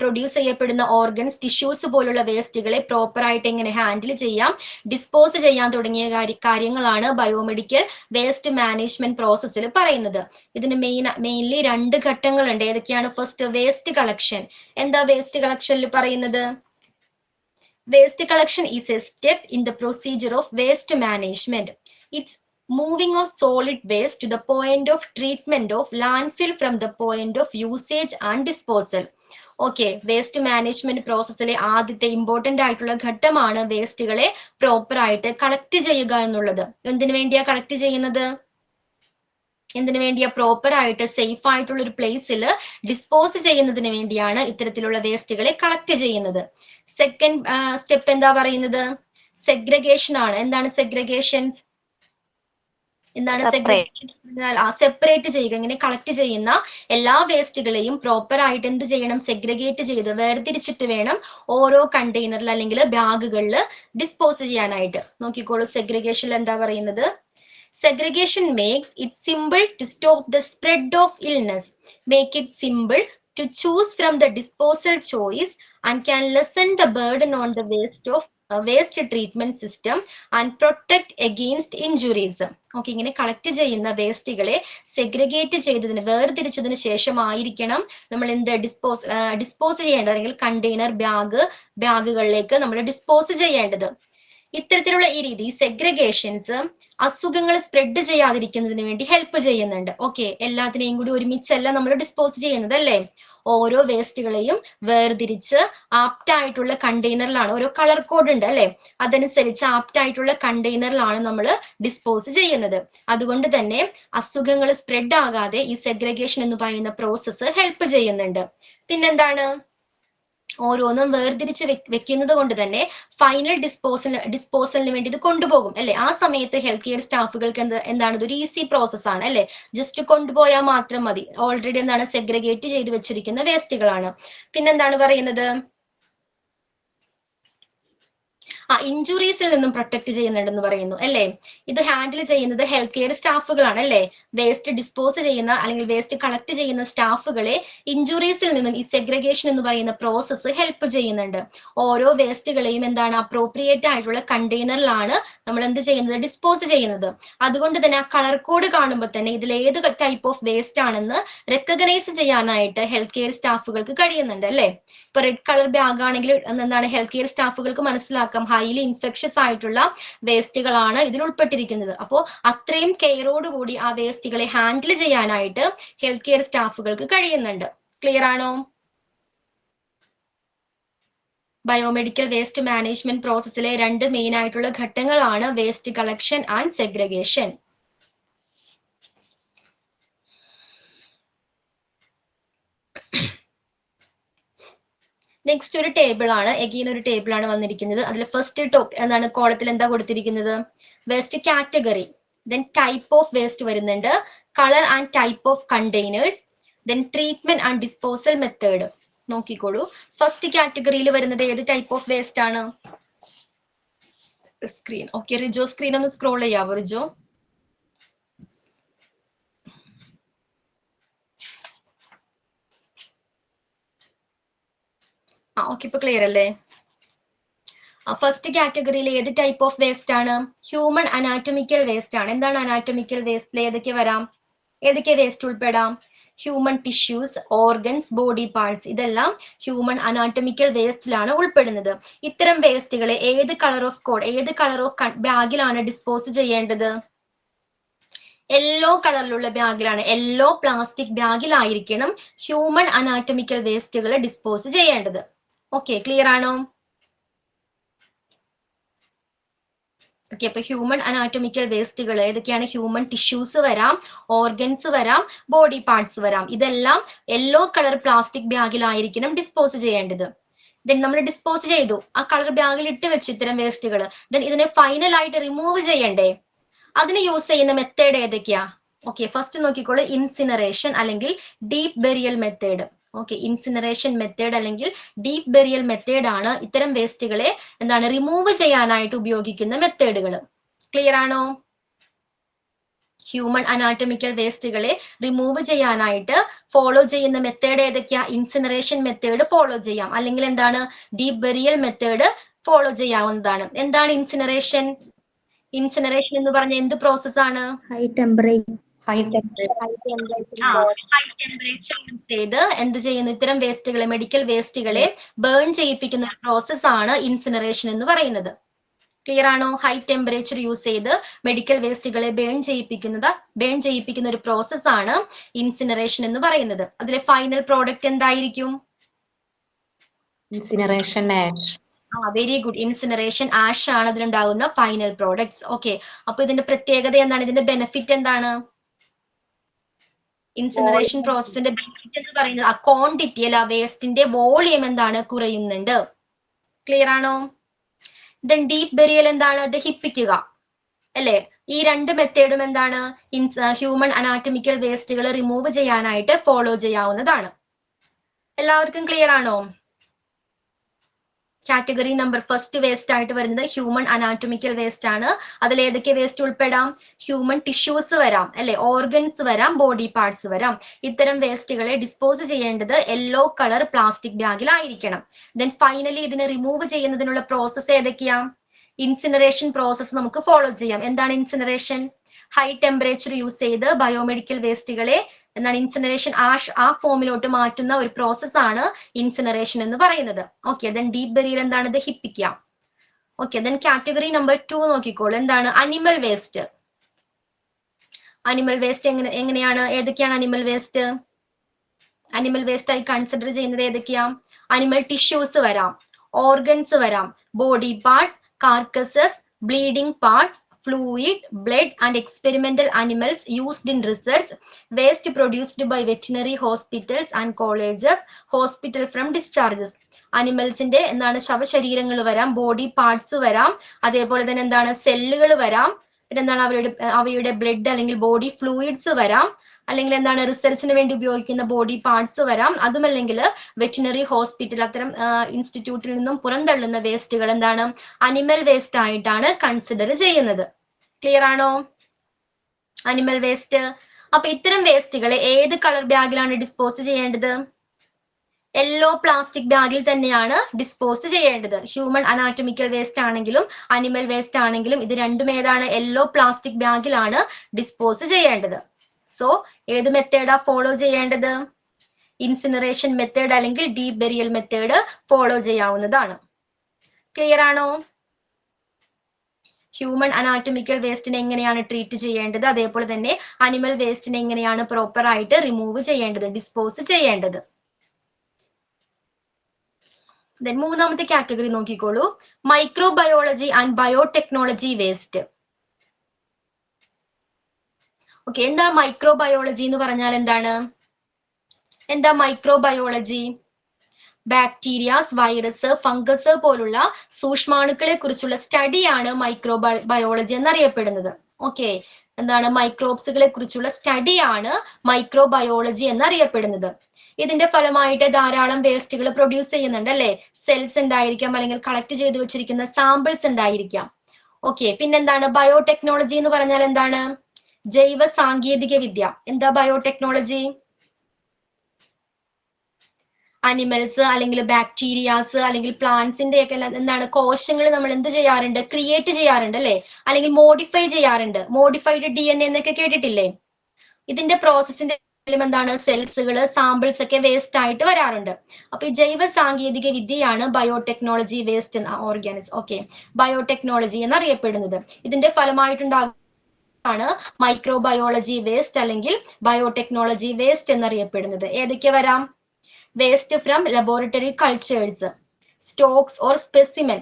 പ്രൊഡ്യൂസ് ചെയ്യപ്പെടുന്ന ഓർഗൻസ്, ടിഷ്യൂസ് പോലുള്ള വേസ്റ്റുകളെ പ്രോപ്പർ ആയിട്ട് എങ്ങനെ ഹാൻഡിൽ ചെയ്യാം, ഡിസ്പോസ് ചെയ്യാൻ തുടങ്ങിയ കാര്യങ്ങളാണ് ബയോമെഡിക്കൽ വേസ്റ്റ് മാനേജ്മെന്റ് പ്രോസസ്സിൽ പറയുന്നത്. ഇതിന് മെയിൻലി 2 ഘട്ടങ്ങളുണ്ട്. ഏതൊക്കെയാണ്? First waste collection. എന്താ വേസ്റ്റ് കളക്ഷനിൽ പറയുന്നത്? Waste collection is A step in the procedure of waste management. It's moving of solid waste to the point of treatment of landfill from the point of usage and disposal. Okay, waste management പ്രോസസ്സിലെ ആദ്യത്തെ important ആയിട്ടുള്ള ഘട്ടമാണ് വേസ്റ്റുകളെ proper ആയിട്ട് collect ചെയ്യുക എന്നുള്ളത്. എന്തിനു വേണ്ടിയാ collect ചെയ്യുന്നത്? എന്തിനു വേണ്ടിയാ? പ്രോപ്പർ ആയിട്ട് സേഫ് ആയിട്ടുള്ള ഒരു പ്ലേസിൽ ഡിസ്പോസ് ചെയ്യുന്നതിന് വേണ്ടിയാണ് ഇത്തരത്തിലുള്ള വേസ്റ്റുകളെ കളക്ട് ചെയ്യുന്നത്. സെക്കൻഡ് സ്റ്റെപ്പ് എന്താ പറയുന്നത്? സെഗ്രിഗേഷൻ ആണ്. എന്താണ് സെഗ്രിഗേഷൻസ്? എന്താണ് സെഗ്രിഗേഷൻ? സെപ്പറേറ്റ് ചെയ്യുക. ഇങ്ങനെ കളക്ട് ചെയ്യുന്ന എല്ലാ വേസ്റ്റുകളെയും പ്രോപ്പർ ആയിട്ട് എന്ത് ചെയ്യണം? സെഗ്രിഗേറ്റ് ചെയ്ത് വേർതിരിച്ചിട്ട് വേണം ഓരോ കണ്ടെയ്നറിൽ അല്ലെങ്കിൽ ബാഗുകളിൽ ഡിസ്പോസ് ചെയ്യാനായിട്ട്. നോക്കിക്കോളൂ, സെഗ്രിഗേഷനിൽ എന്താ പറയുന്നത്? Segregation makes it simple to stop the spread of illness, make it simple to choose from the disposal choice, and can lessen the burden on the waste treatment system and protect against injuries. Okay, ഇങ്ങനെ collect ചെയ്യുന്ന വേസ്റ്റുകളെ segregate ചെയ്തതിന് വേർതിരിച്ചതിന് ശേഷമായിരിക്കണം നമ്മൾ എന്ത് dispose ചെയ്യേണ്ടത്, അല്ലെങ്കിൽ container ബാഗുകളിലേക്ക് നമ്മൾ dispose ചെയ്യേണ്ടത്. ഇത്തരത്തിലുള്ള ഈ രീതി സെഗ്രിഗേഷൻസ് അസുഖങ്ങൾ സ്പ്രെഡ് ചെയ്യാതിരിക്കുന്നതിന് വേണ്ടി ഹെൽപ്പ് ചെയ്യുന്നുണ്ട്. ഓക്കെ, എല്ലാത്തിനെയും കൂടി ഒരുമിച്ചല്ല നമ്മൾ ഡിസ്പോസ് ചെയ്യുന്നത് അല്ലേ? ഓരോ വേസ്റ്റുകളെയും വേർതിരിച്ച് ആപ്റ്റ് ആയിട്ടുള്ള കണ്ടെയ്നറിലാണ്, ഓരോ കളർ കോഡ് ഉണ്ട് അല്ലെ, അതനുസരിച്ച് ആപ്റ്റ് ആയിട്ടുള്ള കണ്ടെയ്നറിലാണ് നമ്മൾ ഡിസ്പോസ് ചെയ്യുന്നത്. അതുകൊണ്ട് തന്നെ അസുഖങ്ങൾ സ്പ്രെഡ് ആകാതെ ഈ സെഗ്രിഗേഷൻ എന്ന് പറയുന്ന പ്രോസസ്സ് ഹെൽപ്പ് ചെയ്യുന്നുണ്ട്. പിന്നെന്താണ്? ഓരോന്നും വേർതിരിച്ച് വെക്കുന്നത് കൊണ്ട് തന്നെ ഫൈനൽ ഡിസ്പോസലിന് വേണ്ടി ഇത് കൊണ്ടുപോകും അല്ലെ. ആ സമയത്ത് ഹെൽത്ത് കെയർ സ്റ്റാഫുകൾക്ക് എന്താണ്? ഇതൊരു ഈസി പ്രോസസ് ആണ് അല്ലെ. ജസ്റ്റ് കൊണ്ടുപോയാൽ മാത്രം മതി. ഓൾറെഡി എന്താണ്? സെഗ്രിഗേറ്റ് ചെയ്ത് വെച്ചിരിക്കുന്ന വേസ്റ്റുകളാണ്. പിന്നെന്താണ് പറയുന്നത്? ഇഞ്ചുറീസിൽ നിന്നും പ്രൊട്ടക്ട് ചെയ്യുന്നുണ്ടെന്ന് പറയുന്നു അല്ലേ. ഇത് ഹാൻഡിൽ ചെയ്യുന്നത് ഹെൽത്ത് കെയർ സ്റ്റാഫുകളാണ് അല്ലേ. വേസ്റ്റ് ഡിസ്പോസ് ചെയ്യുന്ന അല്ലെങ്കിൽ വേസ്റ്റ് കളക്ട് ചെയ്യുന്ന സ്റ്റാഫുകളെ ഇഞ്ചുറീസിൽ നിന്നും ഈ സെഗ്രിഗേഷൻ എന്ന് പറയുന്ന പ്രോസസ്സ് ഹെൽപ്പ് ചെയ്യുന്നുണ്ട്. ഓരോ വേസ്റ്റുകളെയും എന്താണ് അപ്രോപ്രിയേറ്റ് ആയിട്ടുള്ള കണ്ടെയ്നറിലാണ് നമ്മൾ എന്ത് ചെയ്യുന്നത്, ഡിസ്പോസ് ചെയ്യുന്നത്. അതുകൊണ്ട് തന്നെ ആ കളർ കോഡ് കാണുമ്പോൾ തന്നെ ഇതിൽ ഏത് ടൈപ്പ് ഓഫ് വേസ്റ്റ് ആണെന്ന് റെക്കഗ്നൈസ് ചെയ്യാനായിട്ട് ഹെൽത്ത് കെയർ സ്റ്റാഫുകൾക്ക് കഴിയുന്നുണ്ട് അല്ലേ. ഇപ്പൊ റെഡ് കളർ ബാഗ് ആണെങ്കിൽ എന്താണ് ഹെൽത്ത് കെയർ സ്റ്റാഫുകൾക്ക് മനസ്സിലാക്കാം ഹൈലി ഇൻഫെക്ഷസ് ആയിട്ടുള്ള വേസ്റ്റുകളാണ് ഇതിൽ ഉൾപ്പെട്ടിരിക്കുന്നത്. അപ്പോൾ അത്രയും കെയറോടുകൂടി ആ വേസ്റ്റുകളെ ഹാൻഡിൽ ചെയ്യാനായിട്ട് ഹെൽത്ത് കെയർ സ്റ്റാഫുകൾക്ക് കഴിയുന്നുണ്ട്. ക്ലിയർ ആണോ? ബയോമെഡിക്കൽ വേസ്റ്റ് മാനേജ്മെന്റ് പ്രോസസ്സിലെ 2 മെയിൻ ആയിട്ടുള്ള ഘട്ടങ്ങളാണ് waste collection and segregation. Next ഒരു ടേബിൾ ആണ്, എഗെയിൻ ഒരു ടേബിൾ ആണ് വന്നിരിക്കുന്നത്. അതിൽ ഫസ്റ്റ് ടോപ്പ് എന്താണ് കോളത്തിൽ എന്താ കൊടുത്തിരിക്കുന്നത്, waste category, then type of waste വരുന്നുണ്ട്, colour and type of containers, then treatment and disposal method. നോക്കിക്കോളൂ, ഫസ്റ്റ് കാറ്റഗറിയിൽ വരുന്നത് ഏത് ടൈപ്പ് ഓഫ് വേസ്റ്റ് ആണ്? സ്ക്രീൻ ഓക്കെ, റിജോ സ്ക്രീൻ ഒന്ന് സ്ക്രോൾ ചെയ്യാവോ റിജോ? ഓക്കെ, ഇപ്പൊ ക്ലിയർ അല്ലേ? ഫസ്റ്റ് കാറ്റഗറിയിൽ ഏത് ടൈപ്പ് ഓഫ് വേസ്റ്റ് ആണ്? ഹ്യൂമൻ അനാറ്റമിക്കൽ വേസ്റ്റ് ആണ്. എന്താണ് അനാറ്റമിക്കൽ വേസ്റ്റിൽ ഏതൊക്കെ വരാം, ഏതൊക്കെ വേസ്റ്റ് ഉൾപ്പെടാം? Human tissues, organs, body parts, ഇതെല്ലാം ഹ്യൂമൻ അനാറ്റമിക്കൽ വേസ്റ്റിലാണ് ഉൾപ്പെടുന്നത്. ഇത്തരം വേസ്റ്റുകളെ ഏത് കളർ ഓഫ് കോഡ്, ഏത് കളർ ഓഫ് ബാഗിലാണ് ഡിസ്പോസ് ചെയ്യേണ്ടത്? യെല്ലോ കളറിലുള്ള ബാഗിലാണ്, യെല്ലോ പ്ലാസ്റ്റിക് ബാഗിലായിരിക്കണം ഹ്യൂമൻ അനാറ്റമിക്കൽ വേസ്റ്റുകൾ ഡിസ്പോസ് ചെയ്യേണ്ടത്. ഓക്കെ, ക്ലിയർ ആണോ? ഓക്കെ, അപ്പൊ ഹ്യൂമൻ അനാറ്റമിക്കൽ വേസ്റ്റുകൾ ഏതൊക്കെയാണ്? ഹ്യൂമൻ ടിഷ്യൂസ് വരാം, ഓർഗൻസ് വരാം, ബോഡി പാർട്സ് വരാം. ഇതെല്ലാം യെല്ലോ കളർ പ്ലാസ്റ്റിക് ബാഗിലായിരിക്കണം ഡിസ്പോസ് ചെയ്യേണ്ടത്. ദെൻ നമ്മൾ ഡിസ്പോസ് ചെയ്തു, ആ കളർ ബാഗിൽ ഇട്ട് വെച്ചു ഇത്തരം വേസ്റ്റുകൾ. ദെൻ ഇതിനെ ഫൈനൽ ആയിട്ട് റിമൂവ് ചെയ്യണ്ടേ? അതിന് യൂസ് ചെയ്യുന്ന മെത്തേഡ് ഏതൊക്കെയാ? ഓക്കെ, ഫസ്റ്റ് നോക്കിക്കോളൂ, ഇൻസിനറേഷൻ അല്ലെങ്കിൽ deep burial method. Okay, incineration method അല്ലെങ്കിൽ ഡീപ് ബെറിയൽ മെത്തേഡ് ആണ് ഇത്തരം വേസ്റ്റുകളെ എന്താണ് റിമൂവ് ചെയ്യാനായിട്ട് ഉപയോഗിക്കുന്ന മെത്തേഡുകൾ. ക്ലിയർ ആണോ? ഹ്യൂമൻ അനാറ്റമിക്കൽ വേസ്റ്റുകളെ റിമൂവ് ചെയ്യാനായിട്ട് ഫോളോ ചെയ്യുന്ന മെത്തേഡ് ഏതൊക്കെയാ? ഇൻസിനറേഷൻ മെത്തേഡ് ഫോളോ ചെയ്യാം, അല്ലെങ്കിൽ എന്താണ് ഡീപ് ബെറിയൽ മെത്തേഡ് ഫോളോ ചെയ്യാവുന്നതാണ്. എന്താണ് ഇൻസിനറേഷൻ? ഇൻസിനറേഷൻ എന്ന് പറഞ്ഞ എന്ത് പ്രോസസ് ആണ്? ഹൈ ടെമ്പറേച്ചർ യൂസ് ചെയ്ത് എന്ത് ചെയ്യുന്നു? ഇത്തരം വേസ്റ്റുകളെ, മെഡിക്കൽ വേസ്റ്റുകളെ ബേൺ ചെയ്യിപ്പിക്കുന്ന ഒരു പ്രോസസ് ആണ് ഇൻസിനറേഷൻ എന്ന് പറയുന്നത്. ക്ലിയർ ആണോ? ഹൈ ടെമ്പറേച്ചർ യൂസ് ചെയ്ത് മെഡിക്കൽ വേസ്റ്റുകളെ ബേൺ ചെയ്യിപ്പിക്കുന്ന ഒരു പ്രോസസ് ആണ് ഇൻസിനറേഷൻ എന്ന് പറയുന്നത്. അതിലെ ഫൈനൽ പ്രോഡക്റ്റ് എന്തായിരിക്കും? Incineration ash. Very good, incineration ash ആണ് അതിലുണ്ടാകുന്ന ഫൈനൽ പ്രോഡക്ട്സ്. ഓക്കെ, അപ്പൊ ഇതിന്റെ പ്രത്യേകത എന്താണ്? ഇതിന്റെ ബെനിഫിറ്റ് എന്താണ്? ഇൻസിനറേഷൻ പ്രോസസിന്റെ ബെനിഫിറ്റ് എന്ന് പറയുന്നത് ആ ക്വാണ്ടിറ്റി അല്ല, വേസ്റ്റിന്റെ വോളിയം എന്താണ്? കുറയുന്നുണ്ട്. ക്ലിയർ ആണോ? ദെൻ ഡീപ് ബെറിയൽ എന്താണ്? ദഹിപ്പിക്കുക അല്ലെ. ഈ 2 മെത്തേഡും എന്താണ്? ഹ്യൂമൻ അനാറ്റമിക്കൽ വേസ്റ്റുകൾ റിമൂവ് ചെയ്യാനായിട്ട് ഫോളോ ചെയ്യാവുന്നതാണ്. എല്ലാവർക്കും ക്ലിയർ ആണോ? കാറ്റഗറി നമ്പർ ഫസ്റ്റ് വേസ്റ്റ് ആയിട്ട് വരുന്നത് ഹ്യൂമൻ അനാറ്റമിക്കൽ വേസ്റ്റ് ആണ്. അതിൽ ഏതൊക്കെ വേസ്റ്റ് ഉൾപ്പെടാം? ഹ്യൂമൻ ടിഷ്യൂസ് വരാം അല്ലെ, ഓർഗൻസ് വരാം, ബോഡി പാർട്സ് വരാം. ഇത്തരം വേസ്റ്റുകളെ ഡിസ്പോസ് ചെയ്യേണ്ടത് യെല്ലോ കളർ പ്ലാസ്റ്റിക് ബാഗിലായിരിക്കണം. ദെൻ ഫൈനലി ഇതിനെ റിമൂവ് ചെയ്യുന്നതിനുള്ള പ്രോസസ്സ് ഏതൊക്കെയാ? ഇൻസിനറേഷൻ പ്രോസസ്സ് നമുക്ക് ഫോളോ ചെയ്യാം. എന്താണ് ഇൻസിനറേഷൻ? ഹൈ ടെമ്പറേച്ചർ യൂസ് ചെയ്ത് ബയോമെഡിക്കൽ വേസ്റ്റുകളെ എന്താണ് ഇൻസിനറേഷൻ ആഷ് ആ ഫോമിലോട്ട് മാറ്റുന്ന ഒരു പ്രോസസ് ആണ് ഇൻസിനറേഷൻ എന്ന് പറയുന്നത്. ഓക്കെ, ദെൻ ഡീപ് ബെറിയൽ എന്താണ്? ദഹിപ്പിക്കുക. ഓക്കെ, ദെൻ കാറ്റഗറി നമ്പർ 2 നോക്കിക്കോളൂ, എന്താണ്? Animal waste. അനിമൽ വേസ്റ്റ് എങ്ങനെയാണ്? ഏതൊക്കെയാണ് അനിമൽ വേസ്റ്റ്? അനിമൽ വേസ്റ്റ് ആയി കൺസിഡർ ചെയ്യുന്നത് ഏതൊക്കെയാ? അനിമൽ ടിഷ്യൂസ് വരാം, ഓർഗൻസ് വരാം, body parts, carcasses, bleeding parts, fluid, blood and experimental animals used in research, waste produced by veterinary hospitals and colleges, hospital from discharges. അനിമൽസിന്റെ എന്താണ് ശവശരീരങ്ങൾ വരാം, body parts വരാം, അതേപോലെ തന്നെ എന്താണ് സെല്ലുകൾ വരാം, പിന്നെ എന്താണ് അവയുടെ ബ്ലഡ് അല്ലെങ്കിൽ ബോഡി ഫ്ലൂയിഡ്സ് വരാം, അല്ലെങ്കിൽ എന്താണ് റിസർച്ചിന് വേണ്ടി ഉപയോഗിക്കുന്ന ബോഡി പാർട്സ് വരാം. അതുമല്ലെങ്കിൽ വെറ്റിനറി ഹോസ്പിറ്റൽ അത്തരം ഇൻസ്റ്റിറ്റ്യൂട്ടിൽ നിന്നും പുറന്തള്ളുന്ന വേസ്റ്റുകൾ എന്താണ് അനിമൽ വേസ്റ്റ് ആയിട്ടാണ് കൺസിഡർ ചെയ്യുന്നത്. ക്ലിയർ ആണോ? Animal waste. അപ്പൊ ഇത്തരം വേസ്റ്റുകൾ ഏത് കളർ ബാഗിലാണ് ഡിസ്പോസ് ചെയ്യേണ്ടത്? യെല്ലോ പ്ലാസ്റ്റിക് ബാഗിൽ തന്നെയാണ് ഡിസ്പോസ് ചെയ്യേണ്ടത്. ഹ്യൂമൻ അനാറ്റമിക്കൽ വേസ്റ്റ് ആണെങ്കിലും അനിമൽ വേസ്റ്റ് ആണെങ്കിലും ഇത് രണ്ടും ഏതാണ്? യെല്ലോ പ്ലാസ്റ്റിക് ബാഗിലാണ് ഡിസ്പോസ് ചെയ്യേണ്ടത്. സോ ഏത് മെത്തേഡാ ഫോളോ ചെയ്യേണ്ടത്? ഇൻസിനറേഷൻ മെത്തേഡ് അല്ലെങ്കിൽ ഡീപ് ബെറിയൽ മെത്തേഡ് ഫോളോ ചെയ്യാവുന്നതാണ്. ക്ലിയർ ആണോ? ഹ്യൂമൻ അനാറ്റമിക്കൽ വേസ്റ്റിനെ എങ്ങനെയാണ് ട്രീറ്റ് ചെയ്യേണ്ടത്, അതേപോലെ തന്നെ അനിമൽ വേസ്റ്റിനെ എങ്ങനെയാണ് പ്രോപ്പർ ആയിട്ട് റിമൂവ് ചെയ്യേണ്ടത്, ഡിസ്പോസ് ചെയ്യേണ്ടത്. ദെൻ മൂന്നാമത്തെ കാറ്റഗറി നോക്കിക്കോളൂ, microbiology and biotechnology waste. Okay, എന്താ മൈക്രോബയോളജി എന്ന് പറഞ്ഞാൽ എന്താണ്? എന്താ മൈക്രോബയോളജി? ബാക്ടീരിയാസ്, വൈറസ്, ഫംഗസ് പോലുള്ള സൂക്ഷ്മാണുക്കളെ കുറിച്ചുള്ള സ്റ്റഡിയാണ് മൈക്രോബയോളജി എന്നറിയപ്പെടുന്നത്. ഓക്കെ, എന്താണ്? മൈക്രോബ്സുകളെ കുറിച്ചുള്ള സ്റ്റഡിയാണ് മൈക്രോബയോളജി എന്നറിയപ്പെടുന്നത്. ഇതിന്റെ ഫലമായിട്ട് ധാരാളം വേസ്റ്റുകൾ പ്രൊഡ്യൂസ് ചെയ്യുന്നുണ്ട് അല്ലെ? സെൽസ് ഉണ്ടായിരിക്കാം, അല്ലെങ്കിൽ കളക്ട് ചെയ്ത് വെച്ചിരിക്കുന്ന സാമ്പിൾസ് ഉണ്ടായിരിക്കാം. ഓക്കെ, പിന്നെന്താണ് ബയോടെക്നോളജി എന്ന് പറഞ്ഞാൽ എന്താണ്? ജൈവ സാങ്കേതിക വിദ്യ. എന്താ ബയോടെക്നോളജി? അനിമൽസ് അല്ലെങ്കിൽ ബാക്ടീരിയാസ് അല്ലെങ്കിൽ പ്ലാന്റ്സിന്റെ ഒക്കെ എന്താണ് കോശങ്ങൾ നമ്മൾ എന്ത് ചെയ്യാറുണ്ട്? ക്രിയേറ്റ് ചെയ്യാറുണ്ട് അല്ലെ? അല്ലെങ്കിൽ മോഡിഫൈ ചെയ്യാറുണ്ട്. മോഡിഫൈഡ് DNA എന്നൊക്കെ കേട്ടിട്ടില്ലേ? ഇതിന്റെ പ്രോസസ്സിന്റെ എന്താണ്? സെൽസുകള്, സാമ്പിൾസ് ഒക്കെ വേസ്റ്റ് ആയിട്ട് വരാറുണ്ട്. അപ്പൊ ഈ ജൈവ സാങ്കേതിക വിദ്യയാണ് biotechnology waste organism. Okay, biotechnology എന്നറിയപ്പെടുന്നത്. ഇതിന്റെ ഫലമായിട്ടുണ്ടാകുന്ന മൈക്രോബയോളജി വേസ്റ്റ് അല്ലെങ്കിൽ ബയോടെക്നോളജി വേസ്റ്റ് എന്നറിയപ്പെടുന്നത്. ഏതൊക്കെ വരാം? Waste from laboratory cultures, stocks or specimen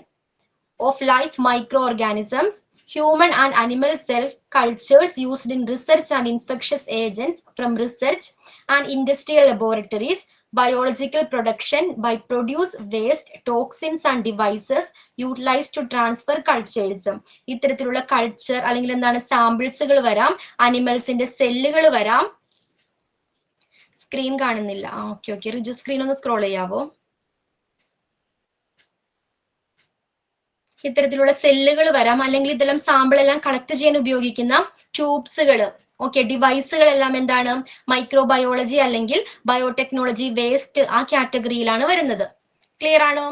of live microorganisms, human and animal cell cultures used in research and infectious agents from research and industrial laboratories, biological production by produce waste, toxins and devices utilized to transfer cultures. ഇത്തരത്തിലുള്ള culture അല്ലെങ്കിൽ എന്താണ് സാമ്പിൾസുകൾ വരാം, അനിമൽസിന്റെ സെല്ലുകൾ വരാം. Screen കാണുന്നില്ല. Okay okay, Riju screen ഒന്ന് scroll ചെയ്യാവോ? ഇത്തരത്തിലുള്ള സെല്ലുകൾ വരാം, അല്ലെങ്കിൽ ഇതെല്ലാം സാമ്പിൾ എല്ലാം കളക്ട് ചെയ്യാൻ ഉപയോഗിക്കുന്ന ട്യൂബ്സുകൾ, ഓക്കെ, ഡിവൈസുകളെല്ലാം എന്താണ്? മൈക്രോബയോളജി അല്ലെങ്കിൽ ബയോടെക്നോളജി വേസ്റ്റ് ആ കാറ്റഗറിയിലാണ് വരുന്നത്. ക്ലിയർ ആണോ?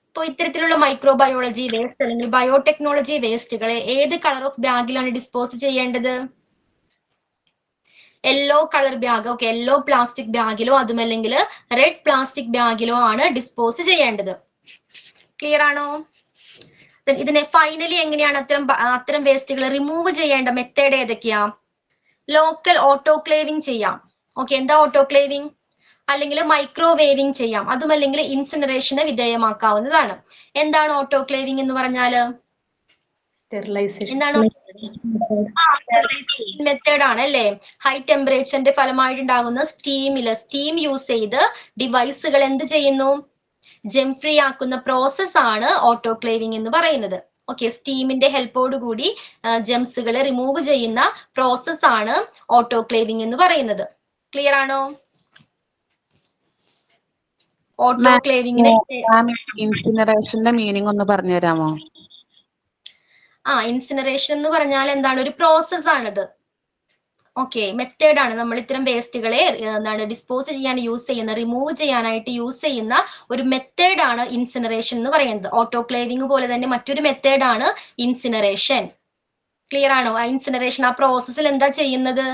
അപ്പോൾ ഇത്തരത്തിലുള്ള മൈക്രോബയോളജി വേസ്റ്റ് അല്ലെങ്കിൽ ബയോടെക്നോളജി വേസ്റ്റുകളെ ഏത് കളർ ഓഫ് ബാഗിലാണ് ഡിസ്പോസ് ചെയ്യേണ്ടത്? Yellow colour bag. Okay, yellow plastic ബാഗിലോ അതുമല്ലെങ്കിൽ റെഡ് പ്ലാസ്റ്റിക് ബാഗിലോ ആണ് ഡിസ്പോസ് ചെയ്യേണ്ടത്. ക്ലിയർ ആണോ? ഇതിനെ ഫൈനലി എങ്ങനെയാണ് അത്തരം വേസ്റ്റുകൾ റിമൂവ് ചെയ്യേണ്ട മെത്തേഡ് ഏതൊക്കെയാ? ലോക്കൽ ഓട്ടോക്ലേവിംഗ് ചെയ്യാം. ഓക്കെ, എന്താ ഓട്ടോക്ലേവിംഗ്? അല്ലെങ്കിൽ മൈക്രോവേവിംഗ് ചെയ്യാം, അതുമല്ലെങ്കിൽ ഇൻസിനറേഷന് വിധേയമാക്കാവുന്നതാണ്. എന്താണ് ഓട്ടോക്ലേവിംഗ് എന്ന് പറഞ്ഞാല്? എന്താണ്? മെത്തേഡ് ആണ് അല്ലേ? ഹൈ ടെമ്പറേച്ചറിന്റെ ഫലമായിട്ടുണ്ടാകുന്ന സ്റ്റീം യൂസ് ചെയ്ത് ഡിവൈസുകൾ എന്ത് ചെയ്യുന്നു? ജെം ഫ്രീ ആക്കുന്ന പ്രോസസ് ആണ് ഓട്ടോക്ലേവിംഗ് എന്ന് പറയുന്നത്. ഓക്കെ, സ്റ്റീമിന്റെ ഹെൽപ്പോടുകൂടി ജെംസുകളെ റിമൂവ് ചെയ്യുന്ന പ്രോസസ് ആണ് ഓട്ടോക്ലേവിംഗ് എന്ന് പറയുന്നത്. ക്ലിയർ ആണോ? ഓട്ടോക്ലേവിംഗിന് ഇൻസിനറേഷന്റെ മീനിങ് ഒന്ന് പറഞ്ഞു തരാമോ? ഇൻസിനറേഷൻ എന്ന് പറഞ്ഞാൽ എന്താണ്? ഒരു പ്രോസസ് ആണിത്. ഓക്കെ, മെത്തേഡ് ആണ്. നമ്മൾ ഇത്തരം വേസ്റ്റുകളെ എന്താണ് ഡിസ്പോസ് ചെയ്യാൻ യൂസ് ചെയ്യുന്ന, റിമൂവ് ചെയ്യാനായിട്ട് യൂസ് ചെയ്യുന്ന ഒരു മെത്തേഡ് ആണ് ഇൻസിനറേഷൻ എന്ന് പറയുന്നത്. ഓട്ടോക്ലേവിംഗ് പോലെ തന്നെ മറ്റൊരു മെത്തേഡ് ആണ് ഇൻസിനറേഷൻ. ക്ലിയർ ആണോ? ഇൻസിനറേഷൻ ആ പ്രോസസ്സിൽ എന്താ ചെയ്യുന്നത്?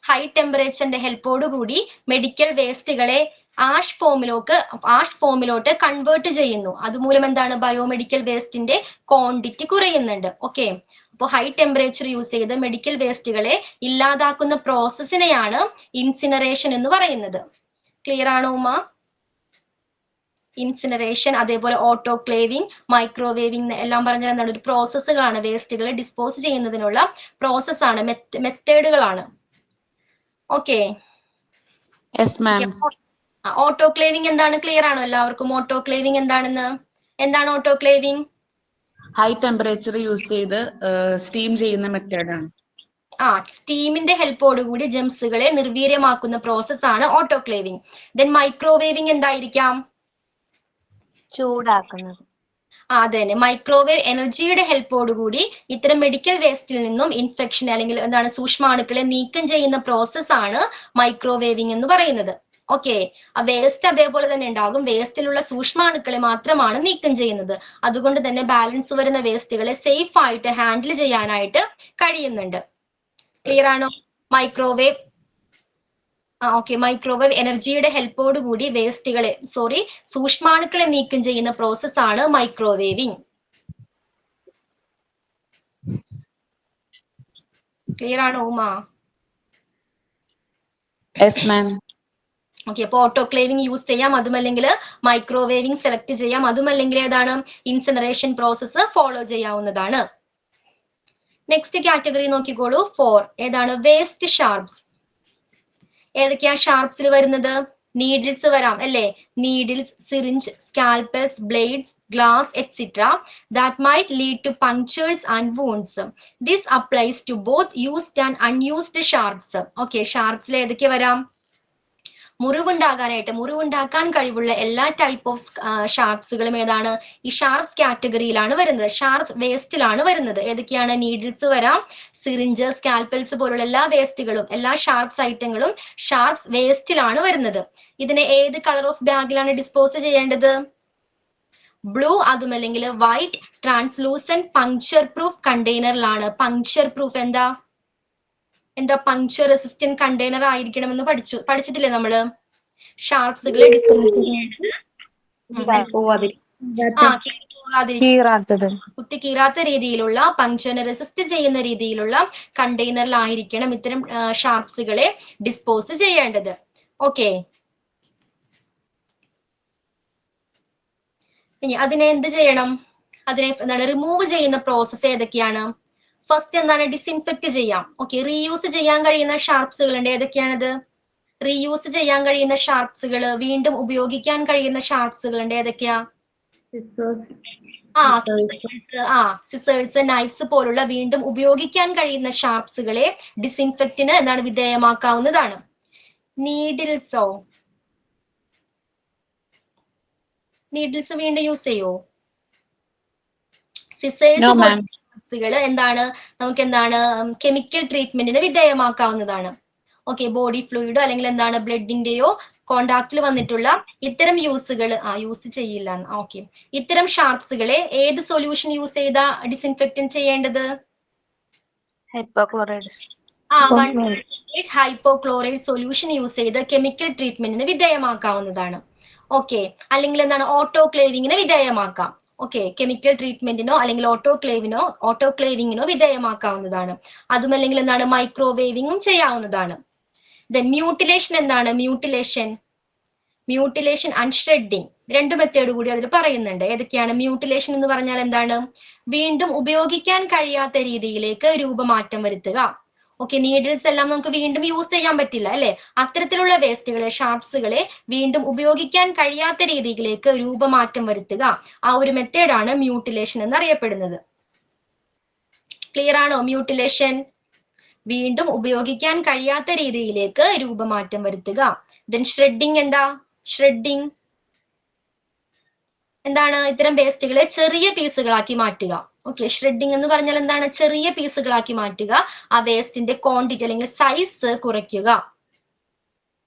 ഹൈ ടെമ്പറേച്ചറിന്റെ ഹെൽപ്പോടുകൂടി മെഡിക്കൽ വേസ്റ്റുകളെ ആഷ് ഫോമിലോട്ട് കൺവേർട്ട് ചെയ്യുന്നു. അതുമൂലം എന്താണ്? ബയോമെഡിക്കൽ വേസ്റ്റിന്റെ ക്വാണ്ടിറ്റി കുറയുന്നുണ്ട്. ഓക്കെ, അപ്പോൾ ഹൈ ടെമ്പറേച്ചർ യൂസ് ചെയ്ത് മെഡിക്കൽ വേസ്റ്റുകളെ ഇല്ലാതാക്കുന്ന പ്രോസസ്സിനെയാണ് ഇൻസിനറേഷൻ എന്ന് പറയുന്നത്. ക്ലിയർ ആണോ ഉമ്മ? ഇൻസിനറേഷൻ, അതേപോലെ ഓട്ടോക്ലേവിംഗ്, മൈക്രോവേവിംഗ് എല്ലാം പറഞ്ഞാൽ എന്താണ്? ഒരു പ്രോസസ്സുകളാണ്. വേസ്റ്റുകളെ ഡിസ്പോസ് ചെയ്യുന്നതിനുള്ള പ്രോസസ്സാണ്, മെത്തേഡുകളാണ്. ഓക്കെ, ഓട്ടോക്ലേവിംഗ് എന്താണ്? ക്ലിയർ ആണോ എല്ലാവർക്കും? ഓട്ടോക്ലേവിംഗ് എന്താണെന്ന്? എന്താണ് ഓട്ടോക്ലേവിംഗ്? ഹൈ ടെമ്പറേച്ചർ യൂസ് ചെയ്ത് സ്റ്റീം ചെയ്യുന്ന മെത്തേഡാണ്. സ്റ്റീമിന്റെ ഹെൽപ്പോടുകൂടി ജെംസുകളെ നിർവീര്യമാക്കുന്ന പ്രോസസ് ആണ് ഓട്ടോക്ലേവിംഗ്. ദെൻ മൈക്രോവേവിംഗ് എന്തായിരിക്കാം? ചൂടാക്കുന്നത്. അതന്നെ, മൈക്രോവേവ് എനർജിയുടെ ഹെൽപ്പോടുകൂടി ഇത്തരം മെഡിക്കൽ വേസ്റ്റിൽ നിന്നും ഇൻഫെക്ഷൻ അല്ലെങ്കിൽ എന്താണ് സൂക്ഷ്മാണുക്കളെ നീക്കം ചെയ്യുന്ന പ്രോസസ് ആണ് മൈക്രോവേവിംഗ് എന്ന് പറയുന്നത്. ഓക്കെ, ആ വേസ്റ്റ് അതേപോലെ തന്നെ ഉണ്ടാകും, വേസ്റ്റിലുള്ള സൂക്ഷ്മാണുക്കളെ മാത്രമാണ് നീക്കം ചെയ്യുന്നത്. അതുകൊണ്ട് തന്നെ ബാലൻസ് വരുന്ന വേസ്റ്റുകളെ സേഫ് ആയിട്ട് ഹാൻഡിൽ ചെയ്യാനായിട്ട് കഴിയുന്നുണ്ട്. ക്ലിയർ ആണോ? മൈക്രോവേവ് മൈക്രോവേവ് എനർജിയുടെ ഹെൽപ്പോടുകൂടി വേസ്റ്റുകളെ സൂക്ഷ്മാണുക്കളെ നീക്കം ചെയ്യുന്ന പ്രോസസ് ആണ് മൈക്രോവേവിംഗ്. ക്ലിയർ ആണോ ഉമ? Yes ma'am. ഓക്കെ, അപ്പൊ ഓട്ടോക്ലേവിംഗ് യൂസ് ചെയ്യാം, അതുമല്ലെങ്കിൽ മൈക്രോവേവിംഗ് സെലക്ട് ചെയ്യാം, അതുമല്ലെങ്കിൽ ഏതാണ് ഇൻസിനറേഷൻ പ്രോസസ്സ് ഫോളോ ചെയ്യാവുന്നതാണ്. നെക്സ്റ്റ് കാറ്റഗറി നോക്കിക്കോളൂ, 4. ഏതാണ്? Waste sharps. ഏതൊക്കെയാ ഷാർപ്സിൽ വരുന്നത്? നീഡിൽസ് വരാം അല്ലേ? Needles, syringe, scalpels, blades, glass etc. that might lead to punctures and wounds. This applies to both used and unused sharps. Okay, ഷാർപ്സിൽ ഏതൊക്കെ വരാം? മുറിവുണ്ടാക്കാൻ കഴിവുള്ള എല്ലാ ടൈപ്പ് ഓഫ് ഷാർപ്സുകളും ഏതാണ്? ഈ ഷാർപ്സ് കാറ്റഗറിയിലാണ് വരുന്നത്, ഷാർപ്പ് വേസ്റ്റിലാണ് വരുന്നത്. ഏതൊക്കെയാണ്? നീഡിൽസ് വരാം, സിറിഞ്ച്, സ്കാൽപ്പൽസ് പോലുള്ള എല്ലാ വേസ്റ്റുകളും, എല്ലാ ഷാർപ്സ് ഐറ്റങ്ങളും ഷാർപ്സ് വേസ്റ്റിലാണ് വരുന്നത്. ഇതിനെ ഏത് കളർ ഓഫ് ബാഗിലാണ് ഡിസ്പോസ് ചെയ്യേണ്ടത്? ബ്ലൂ, അതുമല്ലെങ്കിൽ വൈറ്റ് ട്രാൻസ്ലൂസന്റ് പങ്ക്ചർ പ്രൂഫ് കണ്ടെയ്നറിലാണ്. പങ്ക്ചർ പ്രൂഫ് എന്താ? പങ്ക്ചർ റെസിസ്റ്റന്റ് കണ്ടെയ്നർ ആയിരിക്കണമെന്ന് പഠിച്ചിട്ടില്ലേ നമ്മള്? ഷാർപ്സുകളെ കുത്തി കീറാത്ത രീതിയിലുള്ള, പങ്ക്ചറിനെ റെസിസ്റ്റ് ചെയ്യുന്ന രീതിയിലുള്ള കണ്ടെയ്നറിലായിരിക്കണം ഇത്തരം ഷാർപ്സുകളെ ഡിസ്പോസ് ചെയ്യേണ്ടത്. ഓക്കെ, ഇനി അതിനെ എന്ത് ചെയ്യണം? അതിനെ റിമൂവ് ചെയ്യുന്ന പ്രോസസ്സ് ഏതൊക്കെയാണ്? ഫസ്റ്റ് എന്താണ്? ഡിസിൻഫെക്ട് ചെയ്യാം. ഓക്കെ, റീയൂസ് ചെയ്യാൻ കഴിയുന്ന ഷാർപ്സുകൾ ഉണ്ട്. ഏതൊക്കെയാണത്? റീയൂസ് ചെയ്യാൻ കഴിയുന്ന ഷാർപ്സുകൾ, വീണ്ടും ഉപയോഗിക്കാൻ കഴിയുന്ന ഷാർപ്സുകൾ ഉണ്ട്. ഏതൊക്കെയാ? സിസേഴ്സ്, നൈഫ്സ് പോലുള്ള വീണ്ടും ഉപയോഗിക്കാൻ കഴിയുന്ന ഷാർപ്സുകളെ ഡിസിൻഫെക്റ്റിന് എന്താണ് വിധേയമാക്കാവുന്നതാണ്. നീഡിൽസോ? നീഡിൽസ് വീണ്ടും യൂസ് ചെയ്യോ? സിസേഴ്സ് എന്താണ്? നമുക്ക് എന്താണ് കെമിക്കൽ ട്രീറ്റ്മെന്റിന് വിധേയമാക്കാവുന്നതാണ്. ഓക്കെ, ബോഡി ഫ്ലൂയിഡോ അല്ലെങ്കിൽ എന്താണ് ബ്ലഡിന്റെയോ കോണ്ടാക്റ്റിൽ വന്നിട്ടുള്ള ഇത്തരം യൂസ് ചെയ്യില്ല. ഓക്കെ, ഇത്തരം ഷാർപ്സുകളെ ഏത് സൊല്യൂഷൻ യൂസ് ചെയ്താ ഡിസിൻഫെക്റ്റൻ ചെയ്യേണ്ടത്? ഹൈപ്പോക്ലോറൈഡ് സൊല്യൂഷൻ യൂസ് ചെയ്ത് കെമിക്കൽ ട്രീറ്റ്മെന്റിന് വിധേയമാക്കാവുന്നതാണ്. ഓക്കെ, അല്ലെങ്കിൽ എന്താണ് ഓട്ടോക്ലേവിങ്ങിന് വിധേയമാക്കാം. ഓക്കെ, കെമിക്കൽ ട്രീറ്റ്മെന്റിനോ അല്ലെങ്കിൽ ഓട്ടോക്ലേവിങ്ങിനോ വിധേയമാക്കാവുന്നതാണ്. അതുമല്ലെങ്കിൽ എന്താണ് മൈക്രോവേവിങ്ങും ചെയ്യാവുന്നതാണ്. ദെൻ മ്യൂട്ടിലേഷൻ എന്താണ്? മ്യൂട്ടിലേഷൻ ആൻഡ് ഷ്രെഡിങ്, രണ്ട് മെത്തേഡ് കൂടി അതിൽ പറയുന്നുണ്ട്. ഏതൊക്കെയാണ്? മ്യൂട്ടിലേഷൻ എന്ന് പറഞ്ഞാൽ എന്താണ്? വീണ്ടും ഉപയോഗിക്കാൻ കഴിയാത്ത രീതിയിലേക്ക് രൂപമാറ്റം വരുത്തുക. ഓക്കെ, നീഡിൽസ് എല്ലാം നമുക്ക് വീണ്ടും യൂസ് ചെയ്യാൻ പറ്റില്ല അല്ലെ? അത്തരത്തിലുള്ള വേസ്റ്റുകളെ, ഷാർപ്സുകളെ വീണ്ടും ഉപയോഗിക്കാൻ കഴിയാത്ത രീതിയിലേക്ക് രൂപമാറ്റം വരുത്തുക. ആ ഒരു മെത്തേഡാണ് മ്യൂട്ടിലേഷൻ എന്നറിയപ്പെടുന്നത്. ക്ലിയർ ആണോ? മ്യൂട്ടിലേഷൻ വീണ്ടും ഉപയോഗിക്കാൻ കഴിയാത്ത രീതിയിലേക്ക് രൂപമാറ്റം വരുത്തുക. ദെൻ ഷ്രെഡിങ് എന്താ? ഷ്രെഡിങ് എന്താണ്? ഇത്തരം വേസ്റ്റുകളെ ചെറിയ പീസുകളാക്കി മാറ്റുക. ഓക്കെ, ഷ്രെഡിങ് എന്ന് പറഞ്ഞാൽ എന്താണ്? ചെറിയ പീസുകളാക്കി മാറ്റുക, ആ വേസ്റ്റിന്റെ ക്വാണ്ടിറ്റി അല്ലെങ്കിൽ സൈസ് കുറയ്ക്കുക.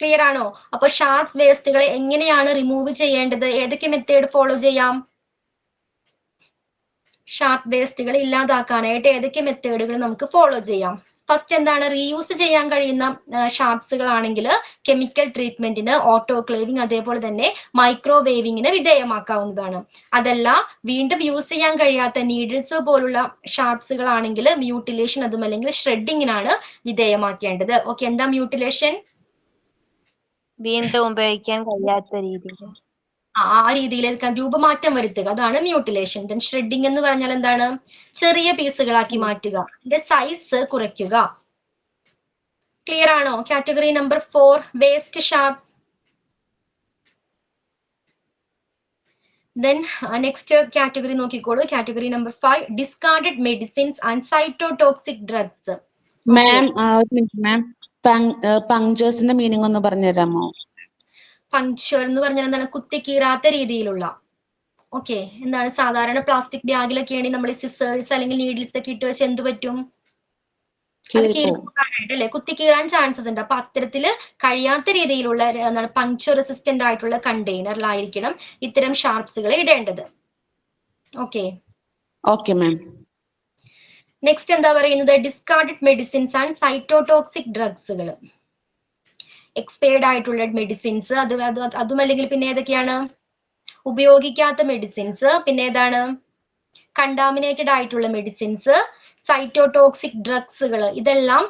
ക്ലിയർ ആണോ? അപ്പൊ ഷാർപ്സ് വേസ്റ്റുകളെ എങ്ങനെയാണ് റിമൂവ് ചെയ്യേണ്ടത്? ഏതൊക്കെ മെത്തേഡ് ഫോളോ ചെയ്യാം? ഷാർപ്പ് വേസ്റ്റുകൾ ഇല്ലാതാക്കാനായിട്ട് ഏതൊക്കെ മെത്തേഡുകൾ നമുക്ക് ഫോളോ ചെയ്യാം? ഫസ്റ്റ് എന്താണ്? റീയൂസ് ചെയ്യാൻ കഴിയുന്ന ഷാർപ്സുകൾ ആണെങ്കിൽ കെമിക്കൽ ട്രീറ്റ്മെന്റിന്, ഓട്ടോക്ലേവിംഗ്, അതേപോലെ തന്നെ മൈക്രോവേവിങ്ങിന് വിധേയമാക്കാവുന്നതാണ്. അതല്ല, വീണ്ടും യൂസ് ചെയ്യാൻ കഴിയാത്ത നീഡിൽസ് പോലുള്ള ഷാർപ്സുകൾ ആണെങ്കിൽ മ്യൂട്ടിലേഷൻ, അതുമല്ലെങ്കിൽ ഷ്രെഡിങ്ങിനാണ് വിധേയമാക്കേണ്ടത്. ഓക്കെ, എന്താ മ്യൂട്ടിലേഷൻ? വീണ്ടും ഉപയോഗിക്കാൻ കഴിയാത്ത രീതിയിൽ ആ രീതിയിലേക്ക് രൂപമാറ്റം വരുത്തുക, അതാണ് മ്യൂട്ടിലേഷൻ. ദെൻ ഷ്രെഡിങ് എന്ന് പറഞ്ഞാൽ എന്താണ്? ചെറിയ പീസുകളാക്കി മാറ്റുക, അതിന്റെ സൈസ് കുറയ്ക്കുക. ക്ലിയർ ആണോ? Category number 4 waste sharps. Then next category നോക്കിക്കോളൂ, category number 5 discarded medicines and cytotoxic drugs. Ma'am ഒരു മിനിറ്റ് മാം, പങ്ക്ചേഴ്സിന്റെ മീനിങ് ഒന്ന് പറഞ്ഞുതരാമോ? പങ്ക്ചർ എന്ന് പറഞ്ഞാൽ എന്താണ്? കുത്തിക്കീറാത്ത രീതിയിലുള്ള. ഓക്കെ, എന്താണ് സാധാരണ പ്ലാസ്റ്റിക് ബാഗിലൊക്കെ ആണെങ്കിൽ നമ്മൾ സിസേഴ്സ് അല്ലെങ്കിൽ നീഡിൽസ് ഒക്കെ ഇട്ട് വെച്ച് എന്ത് പറ്റും? അത് കീറിപ്പോകാനായിട്ട് അല്ലെ, കുത്തിക്കീറാൻ ചാൻസസ് ഉണ്ട്. അപ്പൊ അത്തരത്തില് കഴിയാത്ത രീതിയിലുള്ള എന്താണ് പങ്ക്ചർ റെസിസ്റ്റന്റ് ആയിട്ടുള്ള കണ്ടെയ്നറിലായിരിക്കണം ഇത്തരം ഷാർപ്സുകൾ ഇടേണ്ടത്. Okay okay ma'am. നെക്സ്റ്റ് എന്താ പറയുന്നത്? ഡിസ്കാർഡഡ് മെഡിസിൻസ് ആൻഡ് സൈറ്റോടോക്സിക് ഡ്രഗ്സുകൾ. എക്സ്പയർഡ് ആയിട്ടുള്ള മെഡിസിൻസ്, അതും അല്ലെങ്കിൽ പിന്നെ ഏതൊക്കെയാണ്? ഉപയോഗിക്കാത്ത മെഡിസിൻസ്, പിന്നെ ഏതാണ്? കണ്ടാമിനേറ്റഡ് ആയിട്ടുള്ള മെഡിസിൻസ്, സൈറ്റോടോക്സിക് ഡ്രഗ്സുകൾ. ഇതെല്ലാം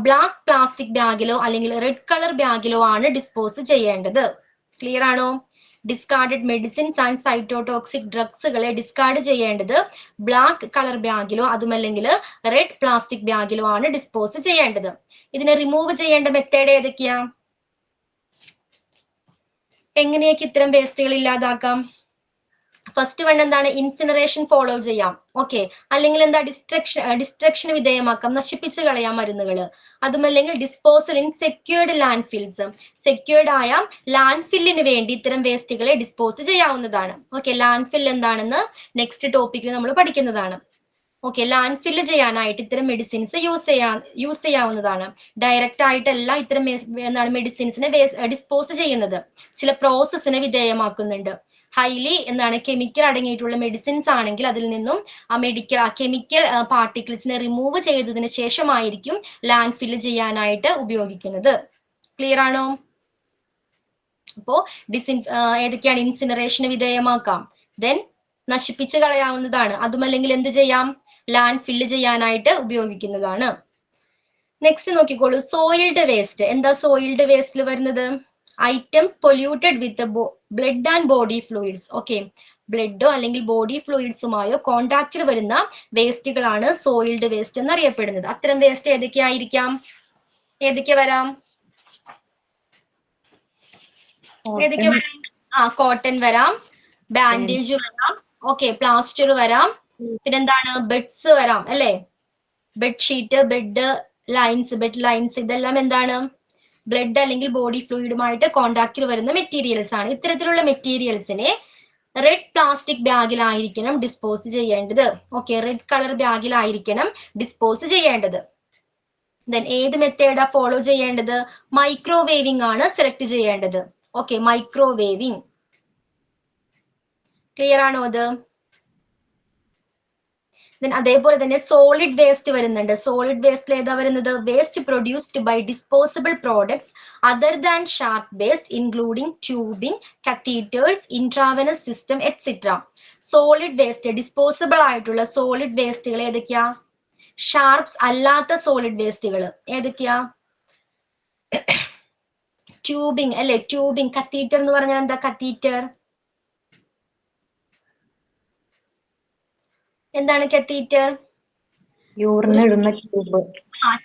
ബ്ലാക്ക് പ്ലാസ്റ്റിക് ബാഗിലോ അല്ലെങ്കിൽ റെഡ് കളർ ബാഗിലോ ആണ് ഡിസ്പോസ് ചെയ്യേണ്ടത്. ക്ലിയർ ആണോ? ഡിസ്കാർഡഡ് മെഡിസിൻസ് ആൻഡ് സൈറ്റോടോക്സിക് ഡ്രഗ്സുകളെ ഡിസ്കാർഡ് ചെയ്യേണ്ടത് ബ്ലാക്ക് കളർ ബാഗിലോ അതുമല്ലെങ്കിൽ റെഡ് പ്ലാസ്റ്റിക് ബാഗിലോ ആണ് ഡിസ്പോസ് ചെയ്യേണ്ടത്. ഇതിനെ റിമൂവ് ചെയ്യേണ്ട മെത്തേഡ് ഏതൊക്കെയാ? എങ്ങനെയൊക്കെ ഇത്തരം വേസ്റ്റുകൾ ഇല്ലാതാക്കാം? ഫസ്റ്റ് വൺ എന്താണ്? ഇൻസിനറേഷൻ ഫോളോ ചെയ്യാം. ഓക്കെ, അല്ലെങ്കിൽ എന്താ? ഡിസ്ട്രക്ഷന് വിധേയമാക്കാം, നശിപ്പിച്ച് കളയാം മരുന്നുകൾ. അതുമല്ലെങ്കിൽ disposal in secured land fils, secured ആയ ലാൻഡ് ഫില്ലിന് വേണ്ടി ഇത്തരം വേസ്റ്റുകളെ ഡിസ്പോസ് ചെയ്യാവുന്നതാണ്. ഓക്കെ, ലാൻഡ് ഫിൽ എന്താണെന്ന് നെക്സ്റ്റ് ടോപ്പിക്കിൽ നമ്മൾ പഠിക്കുന്നതാണ്. ഓക്കെ, ലാൻഡ് ഫില്ല് ചെയ്യാനായിട്ട് ഇത്തരം മെഡിസിൻസ് യൂസ് ചെയ്യാവുന്നതാണ്. ഡയറക്റ്റ് ആയിട്ടല്ല ഇത്തരം എന്താണ് മെഡിസിൻസിനെ ഡിസ്പോസ് ചെയ്യുന്നത്, ചില പ്രോസസ്സിനെ വിധേയമാക്കുന്നുണ്ട്. ഹൈലി എന്താണ് കെമിക്കൽ അടങ്ങിയിട്ടുള്ള മെഡിസിൻസ് ആണെങ്കിൽ അതിൽ നിന്നും ആ കെമിക്കൽ പാർട്ടിക്കിൾസിനെ റിമൂവ് ചെയ്തതിന് ശേഷമായിരിക്കും ലാൻഡ് ഫില്ല് ചെയ്യാനായിട്ട് ഉപയോഗിക്കുന്നത്. ക്ലിയർ ആണോ? അപ്പോ ഏതൊക്കെയാണ്? ഇൻസിനറേഷന് വിധേയമാക്കാം, ദെൻ നശിപ്പിച്ച് കളയാവുന്നതാണ്, അതുമല്ലെങ്കിൽ എന്ത് ചെയ്യാം? ലാൻഡ് ഫില്ല് ചെയ്യാനായിട്ട് ഉപയോഗിക്കുന്നതാണ്. നെക്സ്റ്റ് നോക്കിക്കോളൂ, സോയിൽഡ് വേസ്റ്റ്. എന്താ സോയിൽഡ് വേസ്റ്റിൽ വരുന്നത്? Items polluted with blood and body fluids. Okay, ബ്ലഡോ അല്ലെങ്കിൽ ബോഡി ഫ്ലൂയിഡ്സുമായോ കോണ്ടാക്റ്റിൽ വരുന്ന വേസ്റ്റുകളാണ് സോയിൽഡ് വേസ്റ്റ് എന്നറിയപ്പെടുന്നത്. അത്തരം വേസ്റ്റ് ഏതൊക്കെയായിരിക്കാം? ഏതൊക്കെ വരാം? ഏതൊക്കെ വരാം? കോട്ടൺ വരാം, ബാൻഡേജ് വരാം, ഓക്കെ, പ്ലാസ്റ്റർ വരാം, പിന്നെന്താണ്? ബെഡ്സ് വരാം അല്ലെ, ബെഡ്ഷീറ്റ്, ബെഡ് ലൈൻസ്, ഇതെല്ലാം എന്താണ്? ബ്ലഡ് അല്ലെങ്കിൽ ബോഡി ഫ്ലൂയിഡുമായിട്ട് കോണ്ടാക്റ്റിൽ വരുന്ന മെറ്റീരിയൽസ് ആണ്. ഇത്തരത്തിലുള്ള മെറ്റീരിയൽസിനെ റെഡ് പ്ലാസ്റ്റിക് ബാഗിലായിരിക്കണം ഡിസ്പോസ് ചെയ്യേണ്ടത്. ഓക്കെ, റെഡ് കളർ ബാഗിലായിരിക്കണം ഡിസ്പോസ് ചെയ്യേണ്ടത്. ദെൻ ഏത് മെത്തേഡാ ഫോളോ ചെയ്യേണ്ടത്? മൈക്രോവേവിംഗ് ആണ് സെലക്ട് ചെയ്യേണ്ടത്. ഓക്കെ, മൈക്രോവേവിംഗ്. ക്ലിയർ ആണോ അത്? അതേപോലെ തന്നെ സോളിഡ് വേസ്റ്റ് വരുന്നുണ്ട്. സോളിഡ് വേസ്റ്റിൽ ഏതാ വരുന്നത്? Waste produced by disposable products other than sharp waste including tubing, catheters, intravenous system etcetera. Solid waste, disposable ആയിട്ടുള്ള സോളിഡ് വേസ്റ്റുകൾ ഏതൊക്കെയാ? ഷാർപ്സ് അല്ലാത്ത സോളിഡ് വേസ്റ്റുകൾ ഏതൊക്കെയാ? ട്യൂബിംഗ് അല്ലെ, ട്യൂബിംഗ്. കത്തീറ്റർ എന്ന് പറഞ്ഞാൽ എന്താ? കത്തീറ്റർ എന്താണ്? കത്തീറ്റർ യൂറിനിടുന്ന ട്യൂബ്.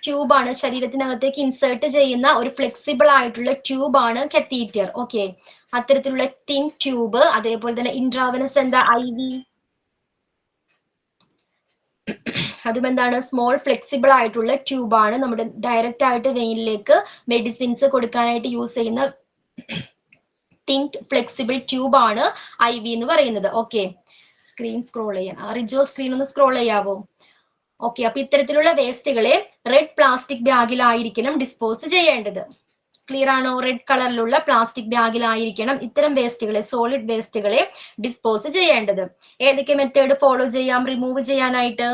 ട്യൂബാണ്, ശരീരത്തിനകത്തേക്ക് ഇൻസേർട്ട് ചെയ്യുന്ന ഒരു ഫ്ലെക്സിബിൾ ആയിട്ടുള്ള ട്യൂബാണ് കത്തീറ്റർ. ഓക്കെ, അത്തരത്തിലുള്ള തിൻ ട്യൂബ്. അതേപോലെ തന്നെ ഇൻട്രാവനസ് എന്താ? IV. അതും എന്താണ്? സ്മോൾ ഫ്ലെക്സിബിൾ ആയിട്ടുള്ള ട്യൂബാണ്. നമ്മുടെ ഡയറക്റ്റ് ആയിട്ട് വെയിനിലേക്ക് മെഡിസിൻസ് കൊടുക്കാനായിട്ട് യൂസ് ചെയ്യുന്ന തിൻ ഫ്ലെക്സിബിൾ ട്യൂബാണ് IV എന്ന് പറയുന്നത്. ഓക്കെ, സ്ക്രീൻ സ്ക്രോൾ ചെയ്യാം. റിജോ സ്ക്രീൻ ഒന്ന് സ്ക്രോൾ ചെയ്യാവോ? ഓക്കെ, അപ്പൊ ഇത്തരത്തിലുള്ള വേസ്റ്റുകളെ റെഡ് പ്ലാസ്റ്റിക് ബാഗിലായിരിക്കണം ഡിസ്പോസ് ചെയ്യേണ്ടത്. ക്ലിയർ ആണോ? റെഡ് കളറിലുള്ള പ്ലാസ്റ്റിക് ബാഗിലായിരിക്കണം ഇത്തരം വേസ്റ്റുകളെ, സോളിഡ് വേസ്റ്റുകളെ ഡിസ്പോസ് ചെയ്യേണ്ടത്. ഏതൊക്കെ മെത്തേഡ് ഫോളോ ചെയ്യാം റിമൂവ് ചെയ്യാനായിട്ട്?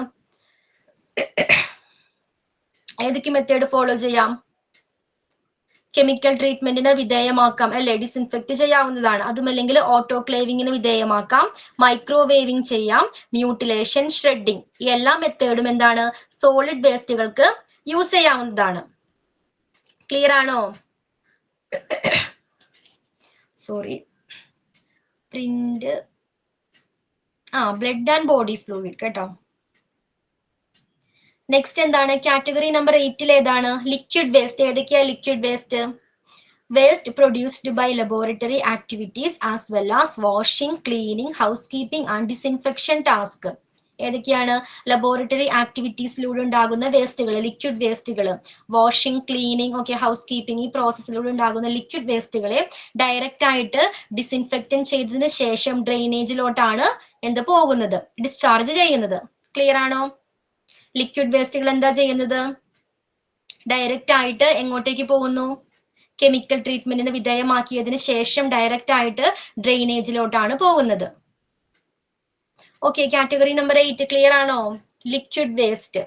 ഏതൊക്കെ മെത്തേഡ് ഫോളോ ചെയ്യാം? കെമിക്കൽ ട്രീറ്റ്മെന്റിന് വിധേയമാക്കാം അല്ലെ, ഡിസിൻഫെക്ട് ചെയ്യാവുന്നതാണ്. അതുമല്ലെങ്കിൽ ഓട്ടോക്ലേവിങ്ങിന് വിധേയമാക്കാം, മൈക്രോവേവിംഗ് ചെയ്യാം, മ്യൂട്ടിലേഷൻ, ഷ്രെഡിംഗ്. ഈ എല്ലാ മെത്തേഡും എന്താണ്? സോളിഡ് വേസ്റ്റുകൾക്ക് യൂസ് ചെയ്യാവുന്നതാണ്. ക്ലിയർ ആണോ? Sorry, print blood and body fluid കേട്ടോ. നെക്സ്റ്റ് എന്താണ്? കാറ്റഗറി നമ്പർ 8 ഏതാണ്? Liquid waste. ഏതൊക്കെയാ liquid waste? Waste produced by laboratory activities as well as washing, cleaning, housekeeping and disinfection task. ഏതൊക്കെയാണ്? Laboratory ആക്ടിവിറ്റീസിലൂടെ ഉണ്ടാകുന്ന വേസ്റ്റുകൾ, ലിക്വിഡ് വേസ്റ്റുകൾ, washing, cleaning, okay, housekeeping, ഈ പ്രോസസ്സിലൂടെ ഉണ്ടാകുന്ന ലിക്വിഡ് വേസ്റ്റുകളെ ഡയറക്റ്റ് ആയിട്ട് ഡിസിൻഫെക്റ്റൻ ചെയ്തതിന് ശേഷം ഡ്രെയിനേജിലോട്ടാണ് എന്ത് പോകുന്നത്? ഡിസ്ചാർജ് ചെയ്യുന്നത്. ക്ലിയർ ആണോ? ലിക്വിഡ് വേസ്റ്റുകൾ എന്താ ചെയ്യുന്നത്? ഡയറക്റ്റ് ആയിട്ട് എങ്ങോട്ടേക്ക് പോകുന്നു? കെമിക്കൽ ട്രീറ്റ്മെന്റിന് വിധേയമാക്കിയതിന് ശേഷം ഡയറക്റ്റ് ആയിട്ട് ഡ്രെയിനേജിലോട്ടാണ് പോകുന്നത്. ഓക്കെ, കാറ്റഗറി നമ്പർ 8 ക്ലിയർ ആണോ? Liquid waste.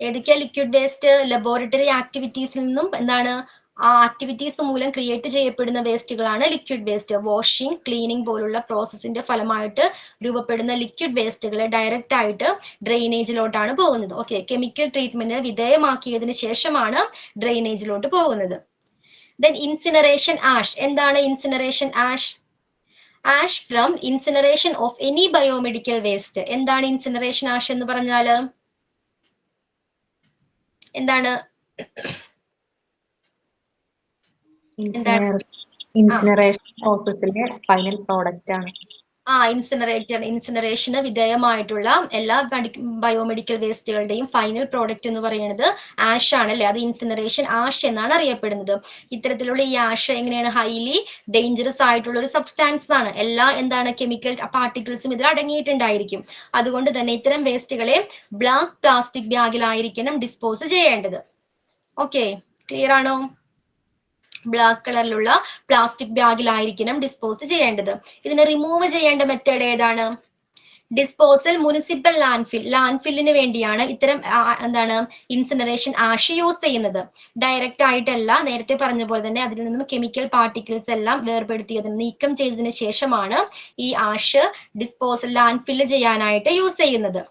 ഏതൊക്കെയാ ലിക്വിഡ് വേസ്റ്റ്? ലബോറട്ടറി ആക്ടിവിറ്റീസിൽ നിന്നും എന്താണ് ആ ആക്ടിവിറ്റീസ് മൂലം ക്രിയേറ്റ് ചെയ്യപ്പെടുന്ന വേസ്റ്റുകളാണ് ലിക്വിഡ് വേസ്റ്റ്. വാഷിംഗ്, ക്ലീനിങ് പോലുള്ള പ്രോസസ്സിന്റെ ഫലമായിട്ട് രൂപപ്പെടുന്ന ലിക്വിഡ് വേസ്റ്റുകൾ ഡയറക്റ്റ് ആയിട്ട് ഡ്രെയിനേജിലോട്ടാണ് പോകുന്നത്. ഓക്കെ, കെമിക്കൽ ട്രീറ്റ്മെന്റിന് വിധേയമാക്കിയതിന് ശേഷമാണ് ഡ്രെയിനേജിലോട്ട് പോകുന്നത്. Then incineration ash. എന്താണ് incineration ash? Ash from incineration of any biomedical waste. എന്താണ് ഇൻസിനറേഷൻ ആഷ് എന്ന് പറഞ്ഞാല്? എന്താണ്? ഇൻസിനറേഷൻ പ്രോസസ്സിലെ ഫൈനൽ പ്രോഡക്റ്റ് ആണ്. ഇൻസിനറേഷന് വിധേയമായിട്ടുള്ള എല്ലാ ബയോമെഡിക്കൽ വേസ്റ്റുകളുടെയും ഫൈനൽ പ്രോഡക്റ്റ് എന്ന് പറയുന്നത് ആഷ് ആണ് അല്ലെ? അത് ഇൻസിനറേഷൻ ആഷ് എന്നാണ് അറിയപ്പെടുന്നത്. ഇത്തരത്തിലുള്ള ഈ ആഷ് എങ്ങനെയാണ്? ഹൈലി ഡേഞ്ചറസ് ആയിട്ടുള്ള ഒരു സബ്സ്റ്റാൻസ് ആണ്. എല്ലാ എന്താണ് കെമിക്കൽ പാർട്ടിക്കിൾസും ഇതിൽ അടങ്ങിയിട്ടുണ്ടായിരിക്കും. അതുകൊണ്ട് തന്നെ ഇത്തരം വേസ്റ്റുകളെ ബ്ലാക്ക് പ്ലാസ്റ്റിക് ബാഗിലായിരിക്കണം ഡിസ്പോസ് ചെയ്യേണ്ടത്. ഓക്കെ, ക്ലിയർ ആണോ? ബ്ലാക്ക് കളറിലുള്ള പ്ലാസ്റ്റിക് ബാഗിലായിരിക്കണം ഡിസ്പോസ് ചെയ്യേണ്ടത്. ഇതിനെ റിമൂവ് ചെയ്യേണ്ട മെത്തേഡ് ഏതാണ്? Disposal municipal landfill. ലാൻഡ്ഫില്ലിന് വേണ്ടിയാണ് ഇത്തരം എന്താണ് ഇൻസിനറേഷൻ ആഷ് യൂസ് ചെയ്യുന്നത്. ഡയറക്റ്റ് ആയിട്ടല്ല, നേരത്തെ പറഞ്ഞ പോലെ തന്നെ അതിൽ നിന്നും കെമിക്കൽ പാർട്ടിക്കിൾസ് എല്ലാം വേർപെടുത്തിയതിന് നീക്കം ചെയ്തതിന് ശേഷമാണ് ഈ ആഷ് ഡിസ്പോസൽ ലാൻഡ്ഫില്ല് ചെയ്യാനായിട്ട് യൂസ് ചെയ്യുന്നത്.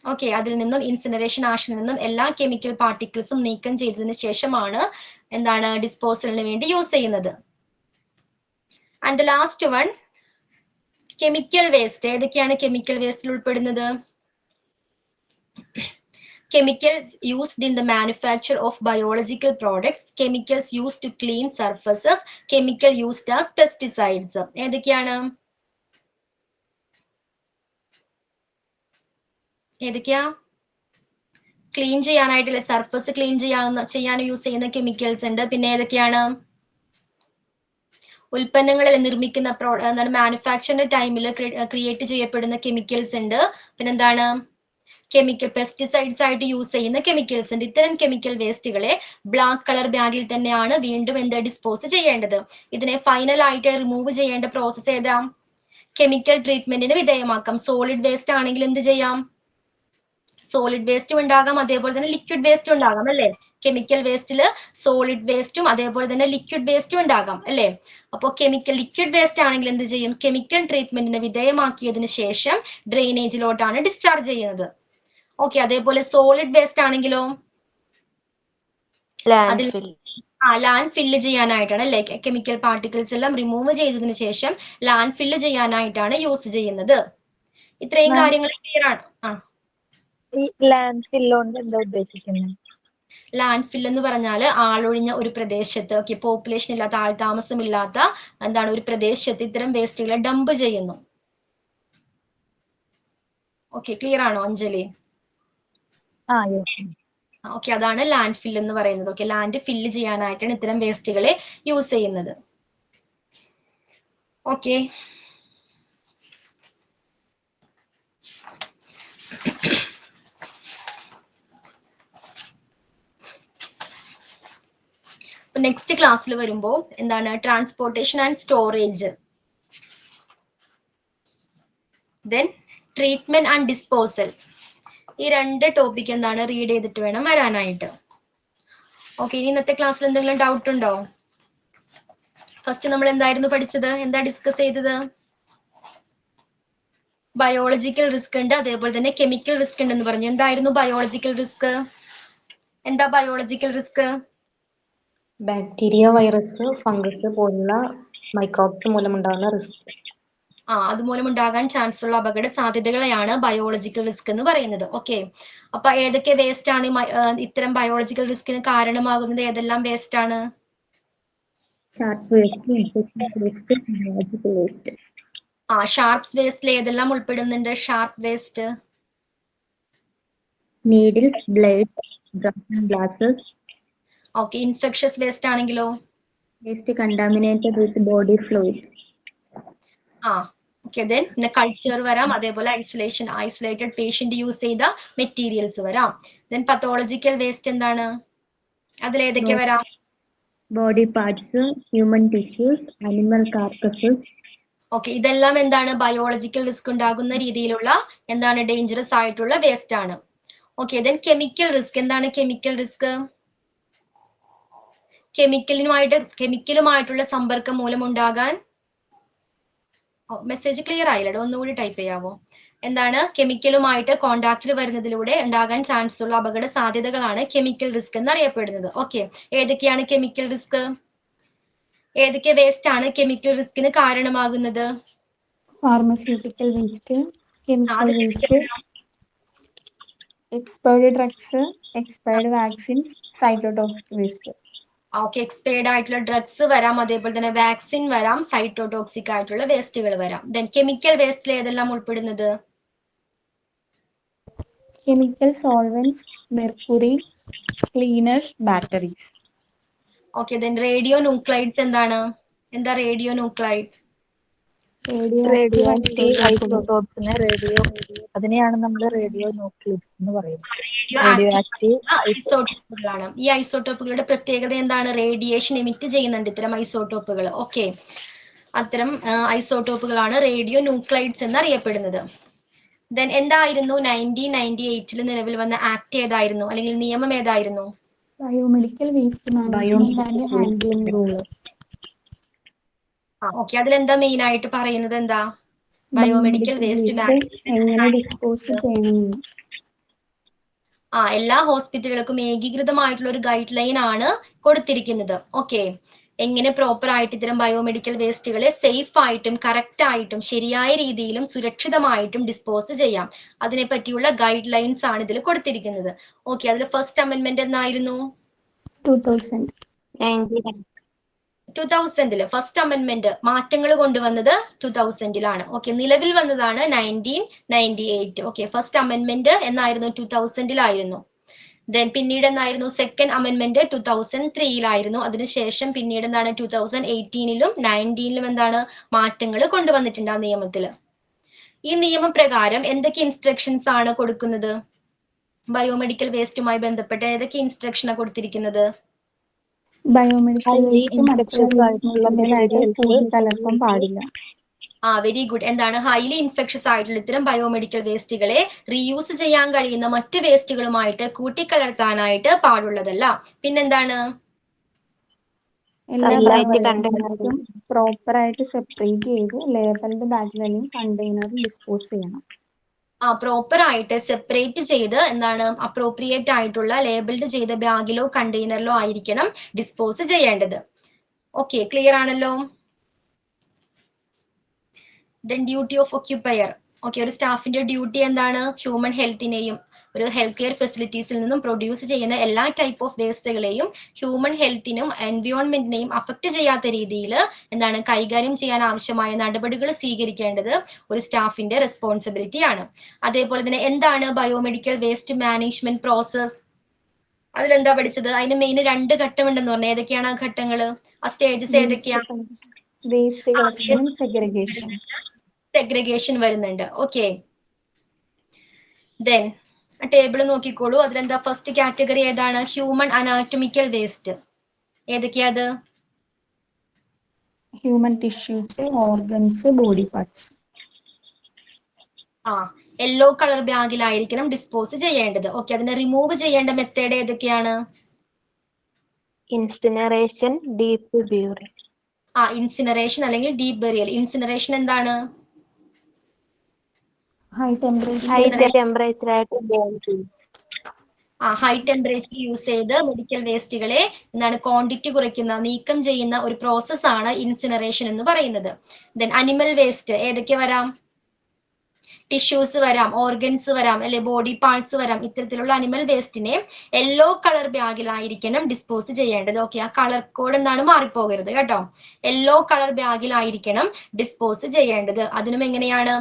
ഓക്കെ, അതിൽ നിന്നും ഇൻസിനറേഷൻ ആഷിൽ നിന്നും എല്ലാ കെമിക്കൽ പാർട്ടിക്കിൾസും നീക്കം ചെയ്തതിന് ശേഷമാണ് എന്താണ് ഡിസ്പോസലിന് വേണ്ടി യൂസ് ചെയ്യുന്നത്. And the last one chemical waste. ഏതൊക്കെയാണ് കെമിക്കൽ വേസ്റ്റിൽ ഉൾപ്പെടുന്നത്? Chemicals used in the manufacture of biological products, chemicals used to clean surfaces, chemical used as pesticides. ഏതൊക്കെയാണ്? ഏതൊക്കെയാ? ക്ലീൻ ചെയ്യാനായിട്ടില്ല, സർഫസ് ക്ലീൻ ചെയ്യാൻ യൂസ് ചെയ്യുന്ന കെമിക്കൽസ് ഉണ്ട്. പിന്നെ ഏതൊക്കെയാണ്? ഉൽപ്പന്നങ്ങളിൽ നിർമ്മിക്കുന്ന എന്താണ് മാനുഫാക്ചറിന്റെ ടൈമിൽ ക്രിയേറ്റ് ചെയ്യപ്പെടുന്ന കെമിക്കൽസ് ഉണ്ട്. പിന്നെന്താണ്? കെമിക്കൽ പെസ്റ്റിസൈഡ്സ് ആയിട്ട് യൂസ് ചെയ്യുന്ന കെമിക്കൽസ് ഉണ്ട്. ഇത്തരം കെമിക്കൽ വേസ്റ്റുകളെ ബ്ലാക്ക് കളർ ബാഗിൽ തന്നെയാണ് വീണ്ടും എന്ത് ഡിസ്പോസ് ചെയ്യേണ്ടത്. ഇതിനെ ഫൈനൽ ആയിട്ട് റിമൂവ് ചെയ്യേണ്ട പ്രോസസ് ഏതാ? കെമിക്കൽ ട്രീറ്റ്മെന്റിന് വിധേയമാക്കാം. സോളിഡ് വേസ്റ്റ് ആണെങ്കിൽ എന്ത് ചെയ്യാം? സോളിഡ് വേസ്റ്റും ഉണ്ടാകാം, അതേപോലെ തന്നെ ലിക്വിഡ് വേസ്റ്റും ഉണ്ടാകാം അല്ലെ? കെമിക്കൽ വേസ്റ്റില് സോളിഡ് വേസ്റ്റും അതേപോലെ തന്നെ ലിക്വിഡ് വേസ്റ്റും ഉണ്ടാകാം അല്ലെ? അപ്പോൾ ലിക്വിഡ് വേസ്റ്റ് ആണെങ്കിൽ എന്ത് ചെയ്യും? കെമിക്കൽ ട്രീറ്റ്മെന്റിന് വിധേയമാക്കിയതിനു ശേഷം ഡ്രെയിനേജിലോട്ടാണ് ഡിസ്ചാർജ് ചെയ്യുന്നത്. ഓക്കെ, അതേപോലെ സോളിഡ് വേസ്റ്റ് ആണെങ്കിലോ ലാൻഡ് ഫില്ല് ചെയ്യാനായിട്ടാണ് അല്ലെ? കെമിക്കൽ പാർട്ടിക്കിൾസ് എല്ലാം റിമൂവ് ചെയ്തതിനു ശേഷം ലാൻഡ് ഫില്ല് ചെയ്യാനായിട്ടാണ് യൂസ് ചെയ്യുന്നത്. ഇത്രയും കാര്യങ്ങൾ ക്ലിയർ ആണ്? ഈ ലാൻഡ് ഫില്ലോണ്ട് എന്താ ഉദ്ദേശിക്കുന്നത്? ലാൻഡ് ഫിൽ എന്ന് പറഞ്ഞാൽ ആളൊഴിഞ്ഞ ഒരു പ്രദേശത്ത്, ഓക്കെ, പോപ്പുലേഷൻ ഇല്ലാത്ത, ആൾ താമസമില്ലാത്ത എന്താണ് ഒരു പ്രദേശത്ത് ഇത്തരം വേസ്റ്റുകളെ ഡംപ് ചെയ്യുന്നു. ഓക്കെ, ക്ലിയർ ആണോ അഞ്ജലി? ഓക്കെ, അതാണ് ലാൻഡ് ഫിൽ എന്ന് പറയുന്നത്. ഓക്കെ, ലാൻഡ് ഫില്ല് ചെയ്യാനായിട്ടാണ് ഇത്തരം വേസ്റ്റുകളെ യൂസ് ചെയ്യുന്നത്. ഓക്കെ, നെക്സ്റ്റ് ക്ലാസ്സിൽ വരുമ്പോൾ എന്താണ് transportation and storage, then treatment and disposal, ഈ രണ്ട് ടോപ്പിക് എന്താണ് റീഡ് ചെയ്തിട്ട് വേണം വരാനായിട്ട്. ഓക്കെ, ഇനി ഇന്നത്തെ ക്ലാസ്സിൽ എന്തെങ്കിലും ഡൗട്ട് ഉണ്ടോ? ഫസ്റ്റ് നമ്മൾ എന്തായിരുന്നു പഠിച്ചത്? എന്താ ഡിസ്കസ് ചെയ്തത്? ബയോളജിക്കൽ റിസ്ക് ഉണ്ട്, അതേപോലെ തന്നെ കെമിക്കൽ റിസ്ക് ഉണ്ടെന്ന് പറഞ്ഞു. എന്തായിരുന്നു ബയോളജിക്കൽ റിസ്ക്? എന്താ biological risk? Bacteria, virus, fungus പോലുള്ള മൈക്രോബ്സ് മൂലമുണ്ടാകുന്ന റിസ്ക്. അതുമൂലം ഉണ്ടാകാൻ ചാൻസ് ഉള്ള അപകട സാധ്യതകളെയാണ് ബയോളജിക്കൽ റിസ്ക് എന്ന് പറയുന്നത്. ഓക്കെ, അപ്പൊ ഏതൊക്കെ വേസ്റ്റ് ആണ് ഇത്തരം ബയോളജിക്കൽ റിസ്കിന് കാരണമാകുന്നത്? ഏതെല്ലാം വേസ്റ്റ് ആണ്? Sharp waste, infection waste, biological waste. Sharps വേസ്റ്റിൽ ഏതെല്ലാം ഉൾപ്പെടുന്നുണ്ട്? Sharp waste, needles, blades, broken glasses. Okay. Infectious waste ആണെങ്കിലോ? Waste contaminated with body fluid. Okay. പിന്നെ കൾച്ചർ വരാം, അതേപോലെ ഐസൊലേറ്റഡ് പേഷ്യന്റ് യൂസ് ചെയ്ത മെറ്റീരിയൽസ് വരാം. ദെൻ പത്തോളജിക്കൽ വേസ്റ്റ് എന്താണ്? അതിലേതൊക്കെ വരാം? Body parts, human tissues, animal carcasses. Okay. ഇതെല്ലാം എന്താണ്? ബയോളജിക്കൽ റിസ്ക് ഉണ്ടാകുന്ന രീതിയിലുള്ള എന്താണ്? ഡേഞ്ചറസ് ആയിട്ടുള്ള വേസ്റ്റ് ആണ്. ഓക്കെ. ദെൻ കെമിക്കൽ റിസ്ക് എന്താണ്? കെമിക്കൽ റിസ്ക് കെമിക്കലുമായിട്ടുള്ള സമ്പർക്കം മൂലം ഉണ്ടാകാൻ, മെസ്സേജ് ക്ലിയർ ആയില്ലടോ, ഒന്നുകൂടി ടൈപ്പ് ചെയ്യാവോ? എന്താണ്? കെമിക്കലുമായിട്ട് കോണ്ടാക്റ്റിൽ വരുന്നതിലൂടെ ഉണ്ടാകാൻ ചാൻസ് ഉള്ള അപകട സാധ്യതകളാണ് കെമിക്കൽ റിസ്ക് എന്നറിയപ്പെടുന്നത്. ഓക്കെ. ഏതൊക്കെയാണ് കെമിക്കൽ റിസ്ക്? ഏതൊക്കെ വേസ്റ്റ് ആണ് കെമിക്കൽ റിസ്കിന് കാരണമാകുന്നത്? Pharmaceutical waste, chemical waste, expired drugs, expired vaccines, cytotoxic waste. Okay. Expired ആയിട്ടുള്ള ഡ്രഗ്സ് വരാം, അതേപോലെ തന്നെ വാക്സിൻ വരാം, സൈറ്റോടോക്സിക് ആയിട്ടുള്ള വേസ്റ്റുകൾ വരാം. ദെൻ കെമിക്കൽ വേസ്റ്റിൽ ഏതെല്ലാം ഉൾപ്പെടുന്നത്? Chemical solvents, mercury, cleaners, batteries. Okay. Then radionuclides എന്താണ്? എന്താ റേഡിയോ ന്യൂക്ലൈഡ്? റേഡിയോ ആക്റ്റീവ് ഐസോടോപ്സിനെ അതിനെയാണ് നമ്മൾ റേഡിയോ ന്യൂക്ലിഡ്സ് എന്ന് പറയുന്നത്. റേഡിയോ ആക്റ്റീവ് ഐസോടോപ്പുകളാണ്. ഈ ഐസോടോപ്പുകളുടെ പ്രത്യേകത എന്താണ്? റേഡിയേഷൻ എമിറ്റ് ചെയ്യുന്നുണ്ട് ഇത്തരം ഐസോടോപ്പുകൾ. ഓക്കെ. അത്തരം ഐസോടോപ്പുകളാണ് റേഡിയോ ന്യൂക്ലൈഡ്സ് എന്നറിയപ്പെടുന്നത്. ദെൻ എന്തായിരുന്നു 1998 നിലവിൽ വന്ന ആക്ട് ഏതായിരുന്നു, അല്ലെങ്കിൽ നിയമം ഏതായിരുന്നു? Biomedical waste management and handling rule. Okay. അതിലെന്താ മെയിൻ ആയിട്ട് പറയുന്നത്? എന്താ? ബയോമെഡിക്കൽ വേസ്റ്റ് എങ്ങനെ ഡിസ്പോസ് ചെയ്യണമെന്ന്. എല്ലാ ഹോസ്പിറ്റലുകൾക്കും ഏകീകൃതമായിട്ടുള്ള ഒരു ഗൈഡ് ലൈൻ ആണ് കൊടുത്തിരിക്കുന്നത്. ഓക്കെ. എങ്ങനെ പ്രോപ്പർ ആയിട്ട് ഇത്തരം ബയോമെഡിക്കൽ വേസ്റ്റുകളെ സേഫ് ആയിട്ടും കറക്റ്റ് ആയിട്ടും ശരിയായ രീതിയിലും സുരക്ഷിതമായിട്ടും ഡിസ്പോസ് ചെയ്യാം, അതിനെ പറ്റിയുള്ള ഗൈഡ് ലൈൻസ് ആണ് ഇതിൽ കൊടുത്തിരിക്കുന്നത്. ഓക്കെ. അതിൽ ഫസ്റ്റ് അമെന്റ്മെന്റ് എന്നായിരുന്നു? 2000 ഫസ്റ്റ് അമെന്റ്മെന്റ് മാറ്റങ്ങൾ കൊണ്ടുവന്നത് 2000 ഓക്കെ. നിലവിൽ വന്നതാണ് 1998. ഓക്കെ. ഫസ്റ്റ് അമെന്റ്മെന്റ് എന്നായിരുന്നു? 2000 ദെൻ പിന്നീട് എന്നായിരുന്നു? സെക്കൻഡ് അമെന്റ്മെന്റ് 2003 അതിനുശേഷം പിന്നീട് എന്താണ്? 2018 19 എന്താണ്? മാറ്റങ്ങൾ കൊണ്ടുവന്നിട്ടുണ്ട് ആ നിയമത്തിൽ. ഈ നിയമപ്രകാരം എന്തൊക്കെ ഇൻസ്ട്രക്ഷൻസ് ആണ് കൊടുക്കുന്നത്? ബയോമെഡിക്കൽ വേസ്റ്റുമായി ബന്ധപ്പെട്ട് ഏതൊക്കെ ഇൻസ്ട്രക്ഷനാണ് കൊടുത്തിരിക്കുന്നത്? ബയോമെഡിക്കൽ വേസ്റ്റ് മറ്റുള്ള വേസ്റ്റ് മെറ്റീരിയലായിട്ട് കൂട്ടിക്കലർത്താൻ പാടില്ല. Very good. എന്താണ്? ഹൈലി ഇൻഫെക്ഷസ് ആയിട്ടുള്ള ഇത്തരം ബയോമെഡിക്കൽ വേസ്റ്റുകളെ റീയൂസ് ചെയ്യാൻ കഴിയുന്ന മറ്റ് വേസ്റ്റുകളുമായിട്ട് കൂട്ടിക്കലർത്താനായിട്ട് പാടുള്ളതല്ല. പിന്നെന്താണ്? എല്ലാ വേസ്റ്റും പ്രോപ്പർ ആയിട്ട് സെപ്പറേറ്റ് ചെയ്ത് ലേബൽഡ് ബാഗിൽ അല്ലെങ്കിൽ കണ്ടെയ്നറിൽ ഡിസ്പോസ് ചെയ്യണം. പ്രോപ്പർ ആയിട്ട് സെപ്പറേറ്റ് ചെയ്ത് എന്താണ്? അപ്രോപ്രിയേറ്റ് ആയിട്ടുള്ള ലേബിൾഡ് ചെയ്ത ബാഗിലോ കണ്ടെയ്നറിലോ ആയിരിക്കണം ഡിസ്പോസ് ചെയ്യേണ്ടത്. ഓക്കെ. ക്ലിയർ ആണല്ലോ? Then duty of occupier. Okay. ഒരു സ്റ്റാഫിന്റെ ഡ്യൂട്ടി എന്താണ്? ഹ്യൂമൻ ഹെൽത്തിനെയും ഒരു ഹെൽത്ത് കെയർ ഫെസിലിറ്റീസിൽ നിന്നും പ്രൊഡ്യൂസ് ചെയ്യുന്ന എല്ലാ ടൈപ്പ് ഓഫ് വേസ്റ്റുകളെയും ഹ്യൂമൻ ഹെൽത്തിനും എൻവയോൺമെന്റിനെയും അഫക്ട് ചെയ്യാത്ത രീതിയിൽ എന്താണ്? കൈകാര്യം ചെയ്യാൻ ആവശ്യമായ നടപടികൾ സ്വീകരിക്കേണ്ടത് ഒരു സ്റ്റാഫിന്റെ റെസ്പോൺസിബിലിറ്റി ആണ്. അതേപോലെ തന്നെ എന്താണ് ബയോമെഡിക്കൽ വേസ്റ്റ് മാനേജ്മെന്റ് പ്രോസസ്? അതിലെന്താ പഠിച്ചത്? അതിന് മെയിൻ 2 ഘട്ടം ഉണ്ടെന്ന് പറഞ്ഞു. ഏതൊക്കെയാണ് ആ ഘട്ടങ്ങൾ? ആ സ്റ്റേജസ് ഏതൊക്കെയാണ്? വേസ്റ്റ് കളക്ഷനും സെഗ്രിഗേഷൻ. സെഗ്രിഗേഷൻ വരുന്നുണ്ട്. ഓക്കെ. ദെൻ ടേബിൾ നോക്കിക്കോളൂ. അതിലെന്താ? ഫസ്റ്റ് കാറ്റഗറി ഏതാണ്? Human anatomical waste. ഏതൊക്കെയാത്? Human tissues, organs, body parts. Yellow colour ബാഗിലായിരിക്കണം ഡിസ്പോസ് ചെയ്യേണ്ടത്. ഓക്കെ. അതിനെ റിമൂവ് ചെയ്യേണ്ട മെത്തേഡ് ഏതൊക്കെയാണ്? Incineration, deep burying. ഇൻസിനറേഷൻ അല്ലെങ്കിൽ ഡീപ്പ് ബെറിയൽ. ഇൻസിനറേഷൻ എന്താണ്? ഹൈ ടെമ്പറേച്ചർ ടെമ്പറേച്ചറായിട്ട് ഹൈ ടെമ്പറേച്ചർ യൂസ് ചെയ്ത് മെഡിക്കൽ വേസ്റ്റുകളെ എന്താണ്? ക്വാണ്ടിറ്റി കുറയ്ക്കുന്ന, നീക്കം ചെയ്യുന്ന ഒരു പ്രോസസ് ആണ് ഇൻസിനറേഷൻ എന്ന് പറയുന്നത്. ദെൻ അനിമൽ വേസ്റ്റ് ഏതൊക്കെ വരാം? ടിഷ്യൂസ് വരാം, ഓർഗൻസ് വരാം, അല്ലെ ബോഡി പാർട്സ് വരാം. ഇത്തരത്തിലുള്ള അനിമൽ വേസ്റ്റിനെ യെല്ലോ കളർ ബാഗിലായിരിക്കണം ഡിസ്പോസ് ചെയ്യേണ്ടത്. ഓക്കെ, ആ കളർ കോഡ് എന്താണ് മാറിപ്പോകരുത് കേട്ടോ. യെല്ലോ കളർ ബാഗിലായിരിക്കണം ഡിസ്പോസ് ചെയ്യേണ്ടത്. അതിനും എങ്ങനെയാണ്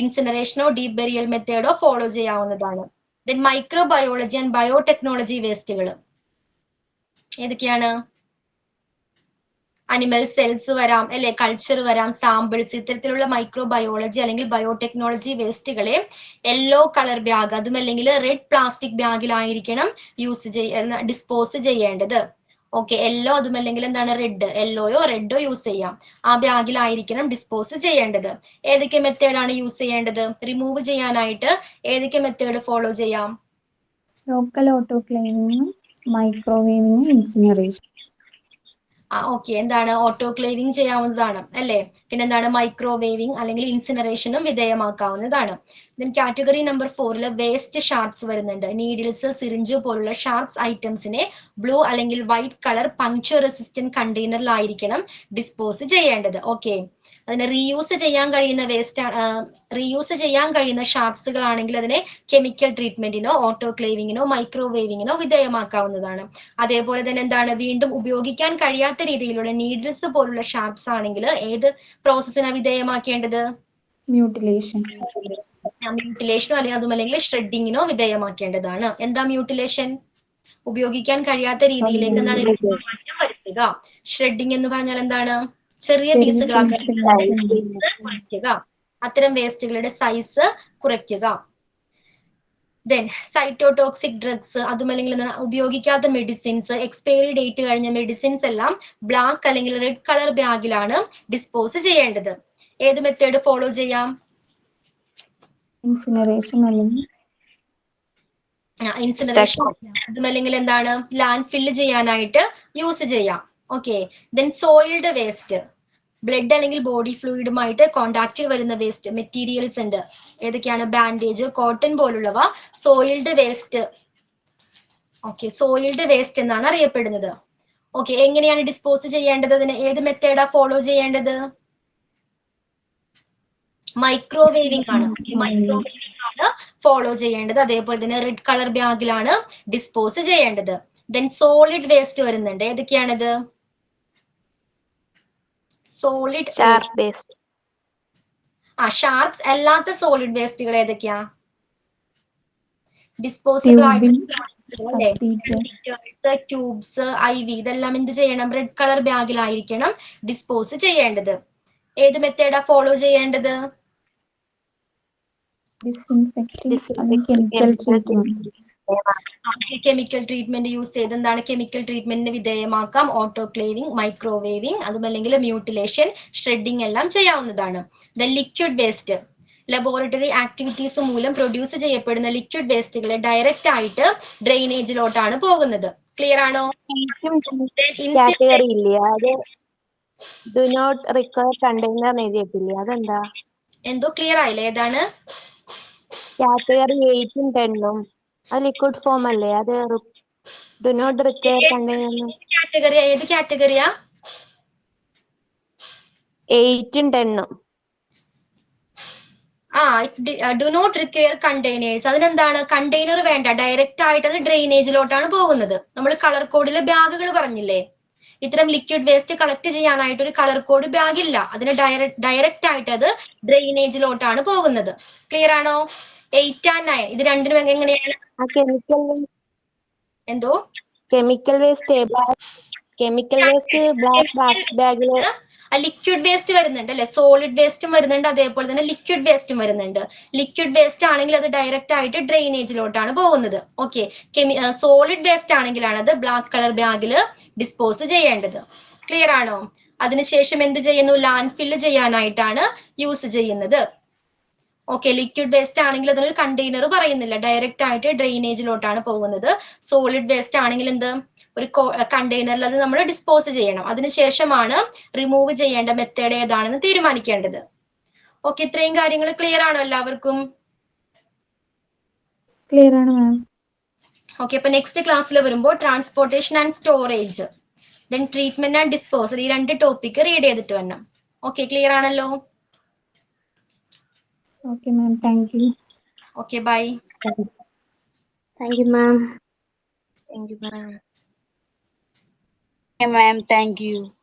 ഇൻസിനറേഷനോ ഡീപ് ബെറിയൽ മെത്തേഡോ ഫോളോ ചെയ്യാവുന്നതാണ്. ദെൻ മൈക്രോബയോളജി ആൻഡ് ബയോടെക്നോളജി വേസ്റ്റുകൾ ഏതൊക്കെയാണ്? അനിമൽ സെൽസ് വരാം, അല്ലെ കൾച്ചർ വരാം, സാമ്പിൾസ്. ഇത്തരത്തിലുള്ള മൈക്രോബയോളജി അല്ലെങ്കിൽ ബയോടെക്നോളജി വേസ്റ്റുകളെ യെല്ലോ കളർ ബാഗ്, അതും അല്ലെങ്കിൽ റെഡ് പ്ലാസ്റ്റിക് ബാഗിലായിരിക്കണം ഡിസ്പോസ് ചെയ്യേണ്ടത്. ഓക്കെ, യെല്ലോ അതും അല്ലെങ്കിൽ എന്താണ് റെഡ്, യെല്ലോയോ റെഡോ യൂസ് ചെയ്യാം. ആ ബാഗിലായിരിക്കണം ഡിസ്പോസ് ചെയ്യേണ്ടത്. ഏതൊക്കെ മെത്തേഡാണ് യൂസ് ചെയ്യേണ്ടത്? റിമൂവ് ചെയ്യാനായിട്ട് ഏതൊക്കെ മെത്തേഡ് ഫോളോ ചെയ്യാം? Local autoclaving, microwaving, incineration. Okay, എന്താണ് ഓട്ടോക്ലേവിംഗ് ചെയ്യാവുന്നതാണ് അല്ലെ. പിന്നെന്താണ് മൈക്രോവേവിംഗ് അല്ലെങ്കിൽ ഇൻസിനറേഷനും വിധേയമാക്കാവുന്നതാണ്. Then category number 4 waste sharps വരുന്നുണ്ട്. നീഡിൽസ്, സിറിഞ്ച് പോലുള്ള ഷാർപ്സ് ഐറ്റംസിനെ ബ്ലൂ അല്ലെങ്കിൽ വൈറ്റ് കളർ പങ്ക്ചർ റെസിസ്റ്റന്റ് കണ്ടെയ്നറിലായിരിക്കണം ഡിസ്പോസ് ചെയ്യേണ്ടത്. ഓക്കെ, അതിനെ റീയൂസ് ചെയ്യാൻ കഴിയുന്ന ഷാർപ്സുകളാണെങ്കിൽ അതിനെ കെമിക്കൽ ട്രീറ്റ്മെന്റിനോ ഓട്ടോക്ലേവിങ്ങിനോ മൈക്രോവേവിങ്ങിനോ വിധേയമാക്കാവുന്നതാണ്. അതേപോലെ തന്നെ എന്താണ് വീണ്ടും ഉപയോഗിക്കാൻ കഴിയാത്ത രീതിയിലുള്ള നീഡിൽസ് പോലുള്ള ഷാർപ്സ് ആണെങ്കിൽ ഏത് പ്രോസസ്സിനാണ് വിധേയമാക്കേണ്ടത്? മ്യൂട്ടിലേഷനോ അല്ലെങ്കിൽ അതുമല്ലെങ്കിൽ ഷ്രെഡിങ്ങിനോ വിധേയമാക്കേണ്ടതാണ്. എന്താ മ്യൂട്ടിലേഷൻ? ഉപയോഗിക്കാൻ കഴിയാത്ത രീതിയിലേക്ക് എന്താണ് മാറ്റം വരുത്തുക. ഷ്രെഡിങ് എന്ന് പറഞ്ഞാൽ എന്താണ്? ചെറിയ പീസുകളാക്കുക, അത്തരം വേസ്റ്റുകളുടെ സൈസ് കുറയ്ക്കുക. ദെൻ സൈറ്റോടോക്സിക് ഡ്രഗ്സ്, അതുമല്ലെങ്കിൽ ഉപയോഗിക്കാത്ത മെഡിസിൻസ്, എക്സ്പയറി ഡേറ്റ് കഴിഞ്ഞ മെഡിസിൻസ് എല്ലാം ബ്ലാക്ക് അല്ലെങ്കിൽ റെഡ് കളർ ബാഗിലാണ് ഡിസ്പോസ് ചെയ്യേണ്ടത്. ഏത് മെത്തേഡ് ഫോളോ ചെയ്യാം? ഇൻസിനറേഷൻ അല്ലെങ്കിൽ ഇൻസിനറേഷൻ, അതുമല്ലെങ്കിൽ എന്താണ് ലാൻഡ് ഫില്ല് ചെയ്യാനായിട്ട് യൂസ് ചെയ്യാം. Okay, then soiled waste, blood അല്ലെങ്കിൽ ബോഡി ഫ്ലൂയിഡുമായിട്ട് കോണ്ടാക്റ്റിൽ വരുന്ന വേസ്റ്റ് മെറ്റീരിയൽസ് ഉണ്ട്. ഏതൊക്കെയാണ്? ബാൻഡേജ്, കോട്ടൺ പോലുള്ളവ soiled waste. Okay, soiled waste എന്നാണ് അറിയപ്പെടുന്നത്. ഓക്കെ, എങ്ങനെയാണ് ഡിസ്പോസ് ചെയ്യേണ്ടത്? അതിന് ഏത് മെത്തേഡാ ഫോളോ ചെയ്യേണ്ടത്? മൈക്രോവേവിംഗ് ആണ്. മൈക്രോവേവിംഗ് ആണ് ഫോളോ ചെയ്യേണ്ടത്. അതേപോലെ തന്നെ റെഡ് കളർ ബാഗിലാണ് ഡിസ്പോസ് ചെയ്യേണ്ടത്. ദെൻ സോളിഡ് വേസ്റ്റ് വരുന്നുണ്ട്. ഏതൊക്കെയാണത്? സോളിഡ് ഷാർപ്പ് വേസ്റ്റ്, ഷാർപ്സ് അല്ലാത്ത സോളിഡ് വേസ്റ്റുകൾ ഏതൊക്കെയാ? ഡിസ്പോസിബിൾ ട്യൂബ്സ്, IV ഇതെല്ലാം എന്ത് ചെയ്യണം? റെഡ് കളർ ബാഗിലായിരിക്കണം ഡിസ്പോസ് ചെയ്യേണ്ടത്. ഏത് മെത്തേഡാ ഫോളോ ചെയ്യേണ്ടത്? കെമിക്കൽ ട്രീറ്റ്മെന്റ് യൂസ് ചെയ്ത് എന്താണ് കെമിക്കൽ ട്രീറ്റ്മെന്റിന് വിധേയമാക്കാം. ഓട്ടോക്ലേവിംഗ്, മൈക്രോവേവിംഗ്, അതുമല്ലെങ്കിൽ മ്യൂട്ടിലേഷൻ, ഷ്രെഡിംഗ് എല്ലാം ചെയ്യാവുന്നതാണ്. Then liquid waste, laboratory activities മൂലം പ്രൊഡ്യൂസ് ചെയ്യപ്പെടുന്ന ലിക്വിഡ് വേസ്റ്റുകൾ ഡയറക്റ്റ് ആയിട്ട് ഡ്രെയിനേജിലോട്ടാണ് പോകുന്നത്. ക്ലിയർ ആണോ? കാറ്റഗറി ഇല്ലേ, അത് ഡു നോട്ട് റിക്വയർ കണ്ടെയ്നർ എഴുതിയിട്ടില്ലേ, അതെന്താ? എന്തോ ക്ലിയർ ആയില്ലേ? ഏതാണ് കാറ്റഗറി 8ഉം 10ഉം? അത് ലിക്വിഡ് ഫോം അല്ലേ, അത് ഡു നോട്ട് റിക്വയർ കണ്ടെയ്നർ. കാറ്റഗറിയാ? ഏത് കാറ്റഗറിയാ? 8ഉം 10ഉം. Do not require containers. അതിനെന്താണ്? കണ്ടെയ്നർ വേണ്ട, ഡയറക്റ്റ് ആയിട്ട് അത് ഡ്രെയിനേജിലോട്ടാണ് പോകുന്നത്. നമ്മൾ കളർ കോഡിലെ ബാഗുകൾ പറഞ്ഞില്ലേ, ഇത്തരം ലിക്വിഡ് വേസ്റ്റ് കളക്ട് ചെയ്യാനായിട്ട് ഒരു കളർ കോഡ് ബാഗ് ഇല്ല. അതിന് ഡയറക്റ്റ് ആയിട്ട് അത് ഡ്രെയിനേജിലോട്ടാണ് പോകുന്നത്. ക്ലിയർ ആണോ? 8 and 9 ഇത് രണ്ടിനും എങ്ങനെയാണ്? എന്തോ കെമിക്കൽ വേസ്റ്റ് ബ്ലാക്ക് പ്ലാസ്റ്റിക് ബാഗില് ലിക്വിഡ് വേസ്റ്റ് വരുന്നുണ്ട് അല്ലെ, സോളിഡ് വേസ്റ്റും വരുന്നുണ്ട്, അതേപോലെ തന്നെ ലിക്വിഡ് വേസ്റ്റും വരുന്നുണ്ട്. ലിക്വിഡ് വേസ്റ്റ് ആണെങ്കിൽ അത് ഡയറക്റ്റ് ആയിട്ട് ഡ്രെയിനേജിലോട്ടാണ് പോകുന്നത്. ഓക്കെ, സോളിഡ് വേസ്റ്റ് ആണെങ്കിലാണ് അത് ബ്ലാക്ക് കളർ ബാഗിൽ ഡിസ്പോസ് ചെയ്യേണ്ടത്. ക്ലിയർ ആണോ? അതിനുശേഷം എന്ത് ചെയ്യുന്നു? ലാൻഡ് ഫില്ല് ചെയ്യാനായിട്ടാണ് യൂസ് ചെയ്യുന്നത്. ഓക്കെ, ലിക്വിഡ് വേസ്റ്റ് ആണെങ്കിൽ അതിനൊരു കണ്ടെയ്നർ പറയുന്നില്ല, ഡയറക്റ്റ് ആയിട്ട് ഡ്രെയിനേജിലോട്ടാണ് പോകുന്നത്. സോളിഡ് വേസ്റ്റ് ആണെങ്കിൽ എന്ത്? ഒരു കണ്ടെയ്നറിൽ അത് നമ്മൾ ഡിസ്പോസ് ചെയ്യണം. അതിനുശേഷമാണ് റിമൂവ് ചെയ്യേണ്ട മെത്തേഡ് ഏതാണെന്ന് തീരുമാനിക്കേണ്ടത്. ഓക്കെ, ഇത്രയും കാര്യങ്ങൾ ക്ലിയർ ആണോ എല്ലാവർക്കും? ക്ലിയർ ആണ് മാം. ഓക്കെ, അപ്പൊ നെക്സ്റ്റ് ക്ലാസ്സിൽ വരുമ്പോൾ transportation and storage, then treatment and disposal, ഈ 2 ടോപ്പിക് റീഡ് ചെയ്തിട്ട് വരണം. ഓക്കെ, ക്ലിയർ ആണല്ലോ? Okay, ma'am. Thank you. Okay, bye. Thank you, ma'am. Thank you, ma'am. Okay, ma'am. Thank you.